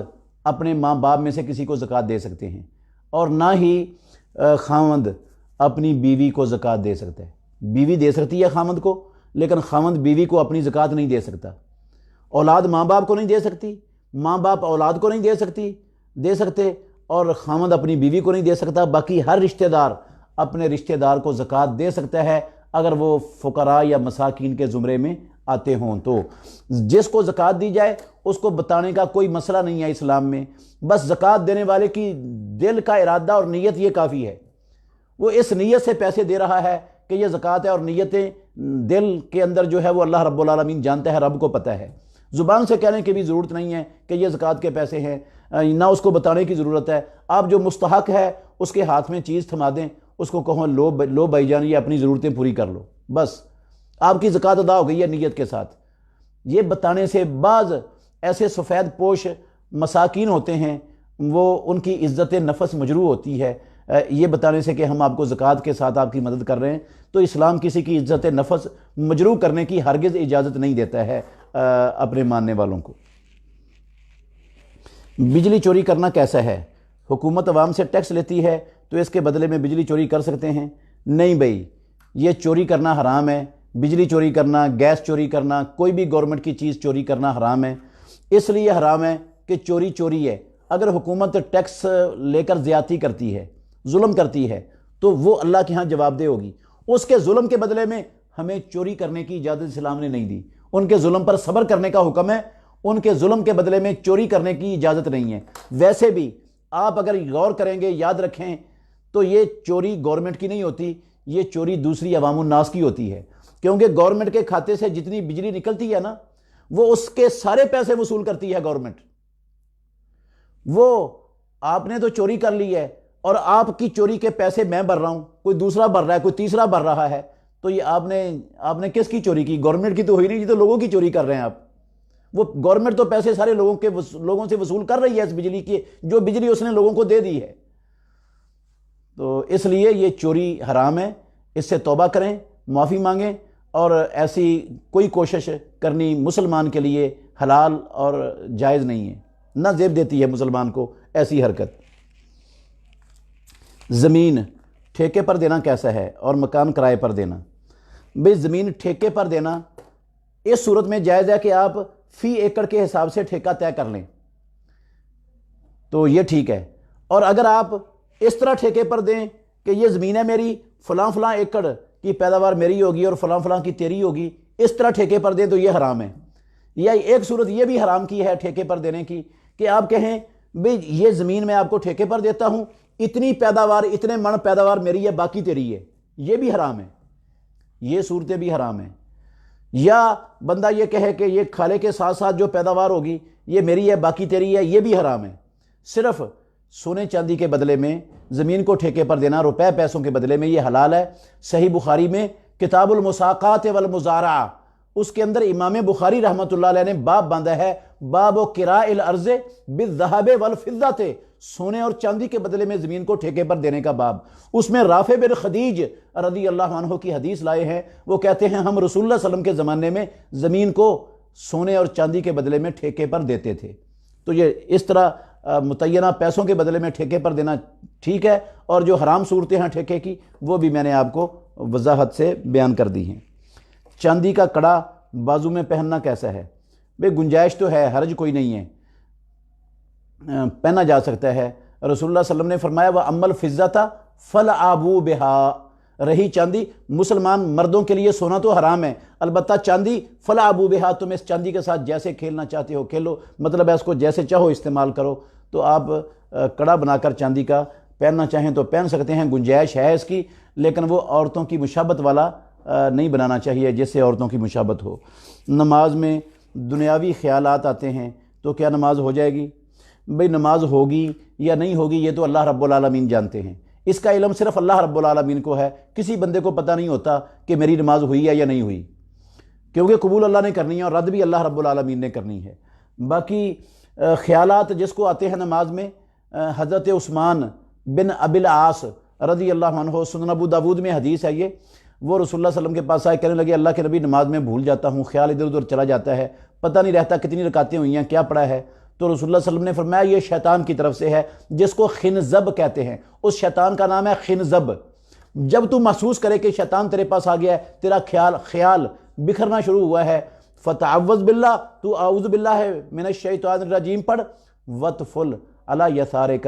اپنے ماں باپ میں سے کسی کو زکوٰۃ دے سکتے ہیں، اور نہ ہی خاوند اپنی بیوی کو زکوٰۃ دے سکتا ہے۔ بیوی دے سکتی ہے خاوند کو، لیکن خاوند بیوی کو اپنی زکوٰۃ نہیں دے سکتا۔ اولاد ماں باپ کو نہیں دے سکتی، ماں باپ اولاد کو نہیں دے سکتے، اور خاوند اپنی بیوی کو نہیں دے سکتا۔ باقی ہر رشتہ دار اپنے رشتہ دار کو زکوٰۃ دے سکتا ہے اگر وہ فقراء یا مساکین کے زمرے میں آتے ہوں۔ تو جس کو زکوٰۃ دی جائے اس کو بتانے کا کوئی مسئلہ نہیں ہے اسلام میں، بس زکوٰۃ دینے والے کی دل کا ارادہ اور نیت یہ کافی ہے۔ وہ اس نیت سے پیسے دے رہا ہے کہ یہ زکوٰۃ ہے، اور نیتیں دل کے اندر جو ہے وہ اللہ رب العالمین جانتا ہے، رب کو پتہ ہے۔ زبان سے کہنے کی بھی ضرورت نہیں ہے کہ یہ زکوٰۃ کے پیسے ہیں، نہ اس کو بتانے کی ضرورت ہے۔ آپ جو مستحق ہے اس کے ہاتھ میں چیز تھما دیں، اس کو کہو لو بھائی جان یہ اپنی ضرورتیں پوری کر لو، بس آپ کی زکوٰۃ ادا ہو گئی ہے نیت کے ساتھ۔ یہ بتانے سے بعض ایسے سفید پوش مساکین ہوتے ہیں، وہ ان کی عزت نفس مجروح ہوتی ہے یہ بتانے سے کہ ہم آپ کو زکوٰۃ کے ساتھ آپ کی مدد کر رہے ہیں۔ تو اسلام کسی کی عزت نفس مجروح کرنے کی ہرگز اجازت نہیں دیتا ہے اپنے ماننے والوں کو۔ بجلی چوری کرنا کیسا ہے؟ حکومت عوام سے ٹیکس لیتی ہے تو اس کے بدلے میں بجلی چوری کر سکتے ہیں؟ نہیں بھائی، یہ چوری کرنا حرام ہے۔ بجلی چوری کرنا، گیس چوری کرنا، کوئی بھی گورنمنٹ کی چیز چوری کرنا حرام ہے۔ اس لیے حرام ہے کہ چوری چوری ہے۔ اگر حکومت ٹیکس لے کر زیادتی کرتی ہے، ظلم کرتی ہے، تو وہ اللہ کے ہاں جواب دہ ہوگی۔ اس کے ظلم کے بدلے میں ہمیں چوری کرنے کی اجازت اسلام نے نہیں دی۔ ان کے ظلم پر صبر کرنے کا حکم ہے، ان کے ظلم کے بدلے میں چوری کرنے کی اجازت نہیں ہے۔ ویسے بھی آپ اگر غور کریں گے، یاد رکھیں، تو یہ چوری گورنمنٹ کی نہیں ہوتی، یہ چوری دوسری عوام الناس کی ہوتی ہے، کیونکہ گورنمنٹ کے کھاتے سے جتنی بجلی نکلتی ہے نا، وہ اس کے سارے پیسے وصول کرتی ہے گورنمنٹ۔ وہ آپ نے تو چوری کر لی ہے، اور آپ کی چوری کے پیسے میں بھر رہا ہوں، کوئی دوسرا بھر رہا ہے، کوئی تیسرا بھر رہا ہے، تو یہ آپ نے کس کی چوری کی؟ گورنمنٹ کی تو ہوئی نہیں، یہ تو لوگوں کی چوری کر رہے ہیں آپ۔ وہ گورنمنٹ تو پیسے سارے لوگوں سے وصول کر رہی ہے اس بجلی کی، جو بجلی اس نے لوگوں کو دے دی ہے۔ تو اس لیے یہ چوری حرام ہے، اس سے توبہ کریں، معافی مانگیں، اور ایسی کوئی کوشش کرنی مسلمان کے لیے حلال اور جائز نہیں ہے، نہ زیب دیتی ہے مسلمان کو ایسی حرکت۔ زمین ٹھیکے پر دینا کیسا ہے اور مکان کرائے پر دینا؟ بھئی زمین ٹھیکے پر دینا اس صورت میں جائز ہے کہ آپ فی ایکڑ کے حساب سے ٹھیکہ طے کر لیں، تو یہ ٹھیک ہے۔ اور اگر آپ اس طرح ٹھیکے پر دیں کہ یہ زمین ہے میری، فلاں فلاں ایکڑ کی پیداوار میری ہوگی اور فلاں فلاں کی تیری ہوگی، اس طرح ٹھیکے پر دیں تو یہ حرام ہے۔ یا ایک صورت یہ بھی حرام کی ہے ٹھیکے پر دینے کی کہ آپ کہیں بھئی یہ زمین میں آپ کو ٹھیکے پر دیتا ہوں، اتنی پیداوار، اتنے من پیداوار میری ہے، باقی تیری ہے، یہ بھی حرام ہے، یہ صورتیں بھی حرام ہیں۔ یا بندہ یہ کہے کہ یہ کھالے کے ساتھ ساتھ جو پیداوار ہوگی یہ میری ہے، باقی تیری ہے، یہ بھی حرام ہے۔ صرف سونے چاندی کے بدلے میں زمین کو ٹھیکے پر دینا، روپے پیسوں کے بدلے میں، یہ حلال ہے۔ صحیح بخاری میں کتاب المساقات والمزارعہ، اس کے اندر امام بخاری رحمۃ اللہ علیہ نے باب باندھا ہے، باب قراء الارض بالذهب والفضة، سونے اور چاندی کے بدلے میں زمین کو ٹھیکے پر دینے کا باب۔ اس میں رافع بن خدیج رضی اللہ عنہ کی حدیث لائے ہیں، وہ کہتے ہیں ہم رسول اللہ صلی اللہ علیہ وسلم کے زمانے میں زمین کو سونے اور چاندی کے بدلے میں ٹھیکے پر دیتے تھے۔ تو یہ اس طرح متعینہ پیسوں کے بدلے میں ٹھیکے پر دینا ٹھیک ہے، اور جو حرام صورتیں ہیں ٹھیکے کی وہ بھی میں نے آپ کو وضاحت سے بیان کر دی ہیں۔ چاندی کا کڑا بازو میں پہننا کیسا ہے؟ بھئی گنجائش تو ہے، حرج کوئی نہیں ہے، پہنا جا سکتا ہے۔ رسول اللہ صلی اللہ علیہ وسلم نے فرمایا وَأَمَّا الْفِضَّةَ فَلْعَبُوا بِهَا، رہی چاندی، مسلمان مردوں کے لیے سونا تو حرام ہے، البتہ چاندی فَلْعَبُوا بِهَا، تم اس چاندی کے ساتھ جیسے کھیلنا چاہتے ہو کھیلو، مطلب ہے اس کو جیسے چاہو استعمال کرو۔ تو آپ کڑا بنا کر چاندی کا پہننا چاہیں تو پہن سکتے ہیں، گنجائش ہے اس کی، لیکن وہ عورتوں کی مشابت والا نہیں بنانا چاہیے جس سے عورتوں کی مشابت ہو۔ نماز میں دنیاوی خیالات آتے ہیں تو کیا نماز ہو جائے گی؟ بھئی نماز ہوگی یا نہیں ہوگی یہ تو اللہ رب العالمین جانتے ہیں، اس کا علم صرف اللہ رب العالمین کو ہے، کسی بندے کو پتہ نہیں ہوتا کہ میری نماز ہوئی ہے یا نہیں ہوئی، کیونکہ قبول اللہ نے کرنی ہے اور رد بھی اللہ رب العالمین نے کرنی ہے۔ باقی خیالات جس کو آتے ہیں نماز میں، حضرت عثمان بن ابی العاص رضی اللہ عنہ، سنن ابو داود میں حدیث ہے یہ، وہ رسول اللہ صلی اللہ علیہ وسلم کے پاس آئے، کہنے لگے اللہ کے نبی نماز میں بھول جاتا ہوں، خیال ادھر ادھر چلا جاتا ہے، پتہ نہیں رہتا کتنی رکعتیں ہوئی ہیں، کیا پڑھا ہے۔ تو رسول اللہ صلی اللہ علیہ وسلم نے فرمایا یہ شیطان کی طرف سے ہے، جس کو خنزب کہتے ہیں، اس شیطان کا نام ہے خنزب۔ جب تو محسوس کرے کہ شیطان تیرے پاس آ گیا ہے، تیرا خیال بکھرنا شروع ہوا ہے، فتعوذ باللہ، تو اعوذ باللہ من الشیطان الرجیم پڑھ، وتفل علی یسارک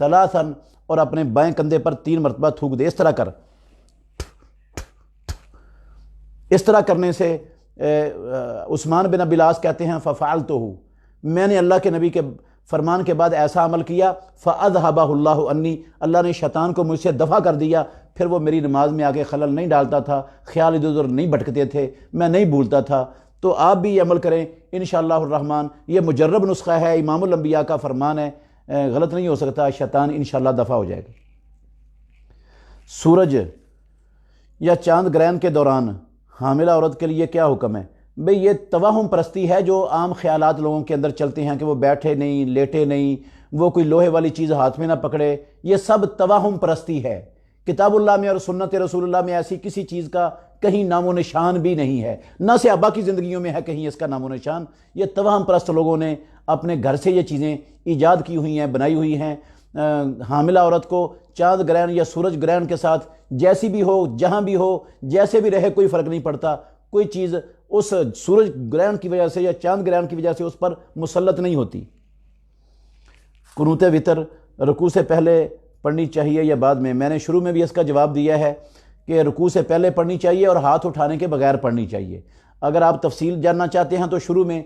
ثلاثا، اور اپنے بائیں کندھے پر 3 مرتبہ تھوک دے، اس طرح کر۔ اس طرح کرنے سے عثمان بن ابی العاص کہتے ہیں ففعلتہ، میں نے اللہ کے نبی کے فرمان کے بعد ایسا عمل کیا، فاذهبہ اللہ عنی، اللہ نے شیطان کو مجھ سے دفع کر دیا، پھر وہ میری نماز میں آگے خلل نہیں ڈالتا تھا، خیال ادھر ادھر نہیں بھٹکتے تھے، میں نہیں بھولتا تھا۔ تو آپ بھی یہ عمل کریں انشاءاللہ الرحمن، یہ مجرب نسخہ ہے، امام الانبیاء کا فرمان ہے، غلط نہیں ہو سکتا، شیطان انشاءاللہ دفع ہو جائے گا۔ سورج یا چاند گرہن کے دوران حاملہ عورت کے لیے کیا حکم ہے؟ بھئی یہ توہم پرستی ہے جو عام خیالات لوگوں کے اندر چلتے ہیں کہ وہ بیٹھے نہیں، لیٹے نہیں، وہ کوئی لوہے والی چیز ہاتھ میں نہ پکڑے، یہ سب توہم پرستی ہے۔ کتاب اللہ میں اور سنت رسول اللہ میں ایسی کسی چیز کا کہیں نام و نشان بھی نہیں ہے، نہ صحابہ کی زندگیوں میں ہے کہیں اس کا نام و نشان۔ یہ توہم پرست لوگوں نے اپنے گھر سے یہ چیزیں ایجاد کی ہوئی ہیں، بنائی ہوئی ہیں۔ حاملہ عورت کو چاند گرہن یا سورج گرہن کے ساتھ جیسی بھی ہو، جہاں بھی ہو، جیسے بھی رہے، کوئی فرق نہیں پڑتا، کوئی چیز اس سورج گرہن کی وجہ سے یا چاند گرہن کی وجہ سے اس پر مسلط نہیں ہوتی۔ قنوت وتر رکوع سے پہلے پڑھنی چاہیے یا بعد میں نے شروع میں بھی اس کا جواب دیا ہے کہ رکوع سے پہلے پڑھنی چاہیے اور ہاتھ اٹھانے کے بغیر پڑھنی چاہیے۔ اگر آپ تفصیل جاننا چاہتے ہیں تو شروع میں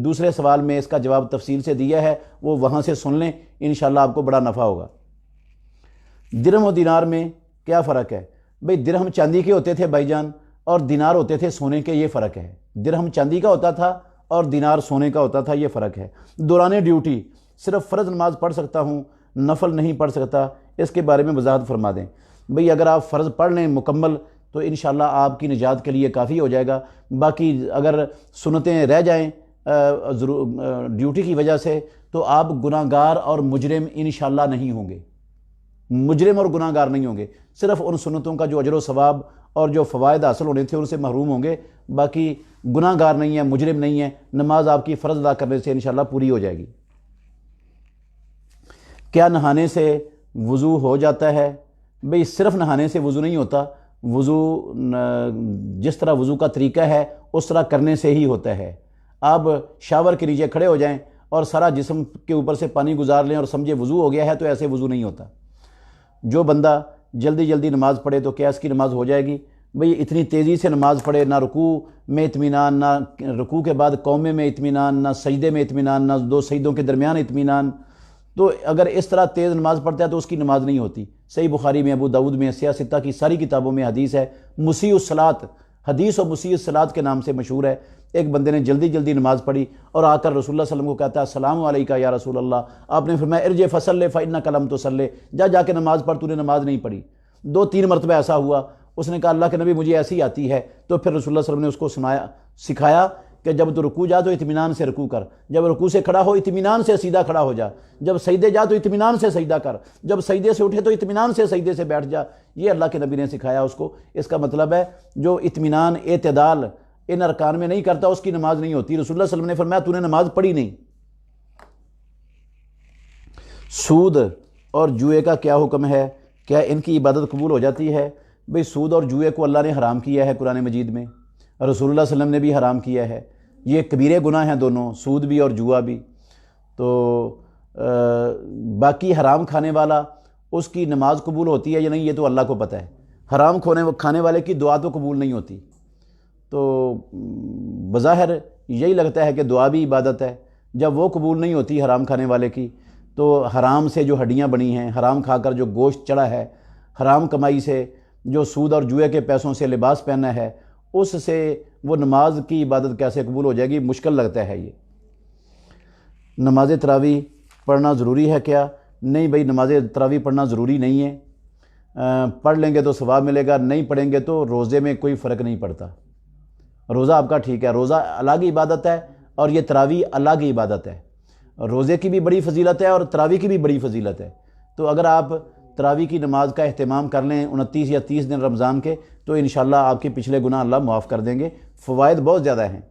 دوسرے سوال میں اس کا جواب تفصیل سے دیا ہے، وہ وہاں سے سن لیں، انشاءاللہ آپ کو بڑا نفع ہوگا۔ درہم و دینار میں کیا فرق ہے؟ بھئی درہم چاندی کے ہوتے تھے بھائی جان، اور دینار ہوتے تھے سونے کے، یہ فرق ہے۔ درہم چاندی کا ہوتا تھا اور دینار سونے کا ہوتا تھا، یہ فرق ہے۔ دوران ڈیوٹی صرف فرض نماز پڑھ سکتا ہوں، نفل نہیں پڑھ سکتا، اس کے بارے میں وضاحت فرما دیں۔ بھئی اگر آپ فرض پڑھ لیں مکمل تو انشاءاللہ آپ کی نجات کے لیے کافی ہو جائے گا۔ باقی اگر سنتیں رہ جائیں ڈیوٹی کی وجہ سے تو آپ گناہگار اور مجرم انشاءاللہ نہیں ہوں گے، مجرم اور گناہگار نہیں ہوں گے، صرف ان سنتوں کا جو اجر و ثواب اور جو فوائد حاصل ہونے تھے ان سے محروم ہوں گے، باقی گناہگار نہیں ہیں، مجرم نہیں ہیں۔ نماز آپ کی فرض ادا کرنے سے انشاءاللہ پوری ہو جائے گی۔ کیا نہانے سے وضو ہو جاتا ہے؟ بھئی صرف نہانے سے وضو نہیں ہوتا، وضو جس طرح وضو کا طریقہ ہے اس طرح کرنے سے ہی ہوتا ہے۔ آپ شاور کے نیچے کھڑے ہو جائیں اور سارا جسم کے اوپر سے پانی گزار لیں اور سمجھے وضو ہو گیا ہے تو ایسے وضو نہیں ہوتا۔ جو بندہ جلدی جلدی نماز پڑھے تو کیا اس کی نماز ہو جائے گی؟ بھئی اتنی تیزی سے نماز پڑھے، نہ رکوع میں اطمینان، نہ رکوع کے بعد قومے میں اطمینان، نہ سجدے میں اطمینان، نہ دو سجدوں کے درمیان اطمینان، تو اگر اس طرح تیز نماز پڑھتا ہے تو اس کی نماز نہیں ہوتی۔ صحیح بخاری میں، ابو داؤد میں، سیاہ ستہ کی ساری کتابوں میں حدیث ہے، مسیء الصلاۃ حدیث اور مسیء الصلاۃ کے نام سے مشہور ہے۔ ایک بندے نے جلدی جلدی نماز پڑھی اور آ کر رسول اللہ صلی اللہ علیہ وسلم کو کہتا ہے السلام علیکہ یا رسول اللہ، آپ نے فرمایا ارجع فصلی فإنک لم تصلی، جا کے نماز پڑھ، تو نے نماز نہیں پڑھی۔ 2-3 مرتبہ ایسا ہوا، اس نے کہا اللہ کے نبی مجھے ایسی آتی ہے، تو پھر رسول اللہ صلی اللہ علیہ وسلم نے اس کو سکھایا کہ جب تو رکوع جا تو اطمینان سے رکوع کر، جب رکوع سے کھڑا ہو اطمینان سے سیدھا کھڑا ہو جا، جب سجدے جا تو اطمینان سے سجدہ کر، جب سجدے سے اٹھے تو اطمینان سے سجدے سے بیٹھ جا۔ یہ اللہ کے نبی نے سکھایا اس کو۔ اس کا مطلب ہے جو اطمینان، اعتدال ان ارکان میں نہیں کرتا اس کی نماز نہیں ہوتی۔ رسول اللہ صلی اللہ علیہ وسلم نے فرمایا تو نے نماز پڑھی نہیں۔ سود اور جوئے کا کیا حکم ہے؟ کیا ان کی عبادت قبول ہو جاتی ہے؟ بھئی سود اور جوئے کو اللہ نے حرام کیا ہے قرآن مجید میں، رسول اللہ صلی اللہ علیہ وسلم نے بھی حرام کیا ہے۔ یہ کبیرے گناہ ہیں دونوں، سود بھی اور جوا بھی۔ تو باقی حرام کھانے والا، اس کی نماز قبول ہوتی ہے یا نہیں یہ تو اللہ کو پتہ ہے۔ حرام کھانے والے کی دعا تو قبول نہیں ہوتی۔ تو بظاہر یہی لگتا ہے کہ دعا بھی عبادت ہے، جب وہ قبول نہیں ہوتی حرام کھانے والے کی، تو حرام سے جو ہڈیاں بنی ہیں، حرام کھا کر جو گوشت چڑھا ہے، حرام کمائی سے جو سود اور جوئے کے پیسوں سے لباس پہنا ہے، اس سے وہ نماز کی عبادت کیسے قبول ہو جائے گی؟ مشکل لگتا ہے یہ۔ نماز تراویح پڑھنا ضروری ہے کیا؟ نہیں بھائی، نماز تراویح پڑھنا ضروری نہیں ہے، پڑھ لیں گے تو ثواب ملے گا، نہیں پڑھیں گے تو روزے میں کوئی فرق نہیں پڑتا۔ روزہ آپ کا ٹھیک ہے، روزہ الگ عبادت ہے اور یہ تراویح الگ عبادت ہے۔ روزے کی بھی بڑی فضیلت ہے اور تراویح کی بھی بڑی فضیلت ہے۔ تو اگر آپ تراویح کی نماز کا اہتمام کر لیں 29 یا 30 دن رمضان کے، تو انشاءاللہ آپ کے پچھلے گناہ اللہ معاف کر دیں گے۔ فوائد بہت زیادہ ہیں۔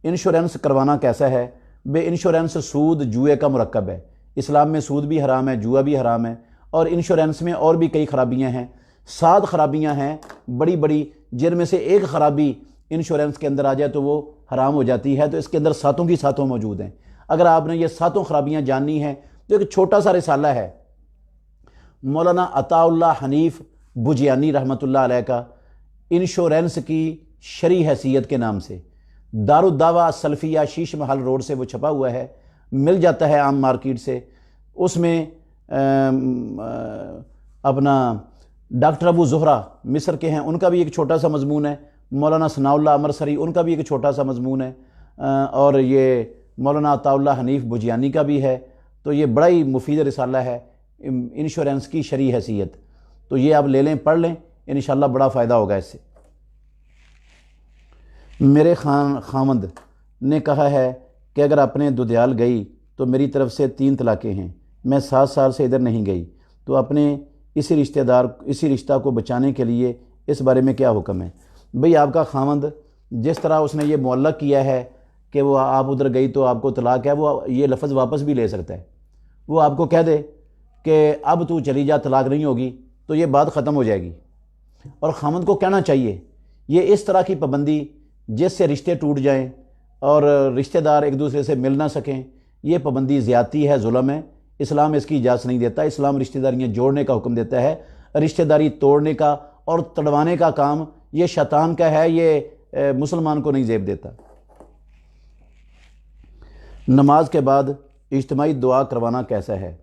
انشورنس کروانا کیسا ہے؟ بے انشورنس سود جوئے کا مرکب ہے۔ اسلام میں سود بھی حرام ہے، جوا بھی حرام ہے، اور انشورنس میں اور بھی کئی خرابیاں ہیں۔ 7 خرابیاں ہیں بڑی بڑی، جن میں سے ایک خرابی انشورنس کے اندر آ جائے تو وہ حرام ہو جاتی ہے۔ تو اس کے اندر 7 کی 7 موجود ہیں۔ اگر آپ نے یہ 7 خرابیاں جاننی ہیں تو ایک چھوٹا سا رسالہ ہے مولانا عطا اللہ حنیف بجیانی رحمۃ اللہ علیہ کا، انشورنس کی شرعی حیثیت کے نام سے، دارالدعوہ سلفیہ شیش محل روڈ سے وہ چھپا ہوا ہے، مل جاتا ہے عام مارکیٹ سے۔ اس میں اپنا ڈاکٹر ابو زہرہ مصر کے ہیں، ان کا بھی ایک چھوٹا سا مضمون ہے، مولانا ثناء اللہ امرسری ان کا بھی ایک چھوٹا سا مضمون ہے، اور یہ مولانا عطا اللہ حنیف بجیانی کا بھی ہے۔ تو یہ بڑا ہی مفید رسالہ ہے انشورنس کی شرعی حیثیت، تو یہ آپ لے لیں، پڑھ لیں، انشاءاللہ بڑا فائدہ ہوگا اس سے۔ میرے خامند نے کہا ہے کہ اگر اپنے دودیال گئی تو میری طرف سے 3 طلاقیں ہیں، میں 7 سال سے ادھر نہیں گئی، تو اپنے اسی رشتہ کو بچانے کے لیے اس بارے میں کیا حکم ہے؟ بھئی آپ کا خامند جس طرح اس نے یہ معلق کیا ہے کہ وہ آپ ادھر گئی تو آپ کو طلاق ہے، وہ یہ لفظ واپس بھی لے سکتا ہے۔ وہ آپ کو کہہ دے کہ اب تو چلی جا، طلاق نہیں ہوگی، تو یہ بات ختم ہو جائے گی۔ اور خامند کو کہنا چاہیے یہ اس طرح کی پابندی جس سے رشتے ٹوٹ جائیں اور رشتہ دار ایک دوسرے سے مل نہ سکیں، یہ پابندی زیادتی ہے، ظلم ہے، اسلام اس کی اجازت نہیں دیتا۔ اسلام رشتہ داریاں جوڑنے کا حکم دیتا ہے، رشتہ داری توڑنے کا اور تڑوانے کا کام یہ شیطان کا ہے، یہ مسلمان کو نہیں زیب دیتا۔ نماز کے بعد اجتماعی دعا کروانا کیسا ہے؟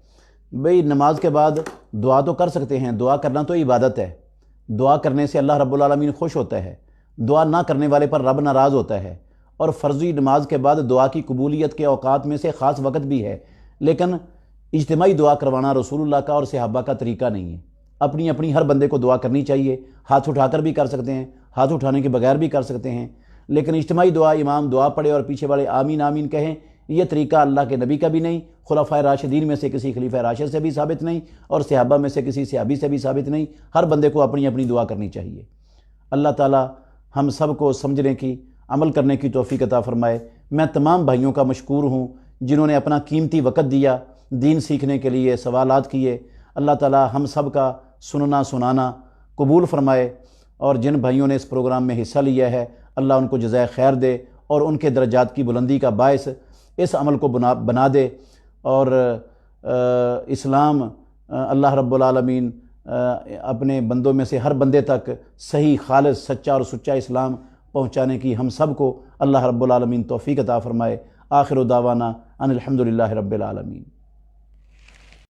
بھئی نماز کے بعد دعا تو کر سکتے ہیں، دعا کرنا تو عبادت ہے، دعا کرنے سے اللہ رب العالمین خوش ہوتا ہے، دعا نہ کرنے والے پر رب ناراض ہوتا ہے، اور فرضی نماز کے بعد دعا کی قبولیت کے اوقات میں سے خاص وقت بھی ہے، لیکن اجتماعی دعا کروانا رسول اللہ کا اور صحابہ کا طریقہ نہیں ہے۔ اپنی اپنی ہر بندے کو دعا کرنی چاہیے، ہاتھ اٹھا کر بھی کر سکتے ہیں، ہاتھ اٹھانے کے بغیر بھی کر سکتے ہیں، لیکن اجتماعی دعا امام دعا پڑھے اور پیچھے والے آمین آمین کہیں، یہ طریقہ اللہ کے نبی کا بھی نہیں، خلفائے راشدین میں سے کسی خلیفہ راشد سے بھی ثابت نہیں، اور صحابہ میں سے کسی صحابی سے بھی ثابت نہیں۔ ہر بندے کو اپنی اپنی دعا کرنی چاہیے۔ اللہ تعالی ہم سب کو سمجھنے کی، عمل کرنے کی توفیق عطا فرمائے۔ میں تمام بھائیوں کا مشکور ہوں جنہوں نے اپنا قیمتی وقت دیا، دین سیکھنے کے لیے سوالات کیے۔ اللہ تعالی ہم سب کا سننا سنانا قبول فرمائے، اور جن بھائیوں نے اس پروگرام میں حصہ لیا ہے اللہ ان کو جزائے خیر دے اور ان کے درجات کی بلندی کا باعث اس عمل کو بنا دے، اور اسلام اللہ رب العالمین اپنے بندوں میں سے ہر بندے تک صحیح خالص سچا اور سچا اسلام پہنچانے کی ہم سب کو اللہ رب العالمین توفیق عطا فرمائے۔ آخر دعوانا ان الحمدللہ رب العالمین۔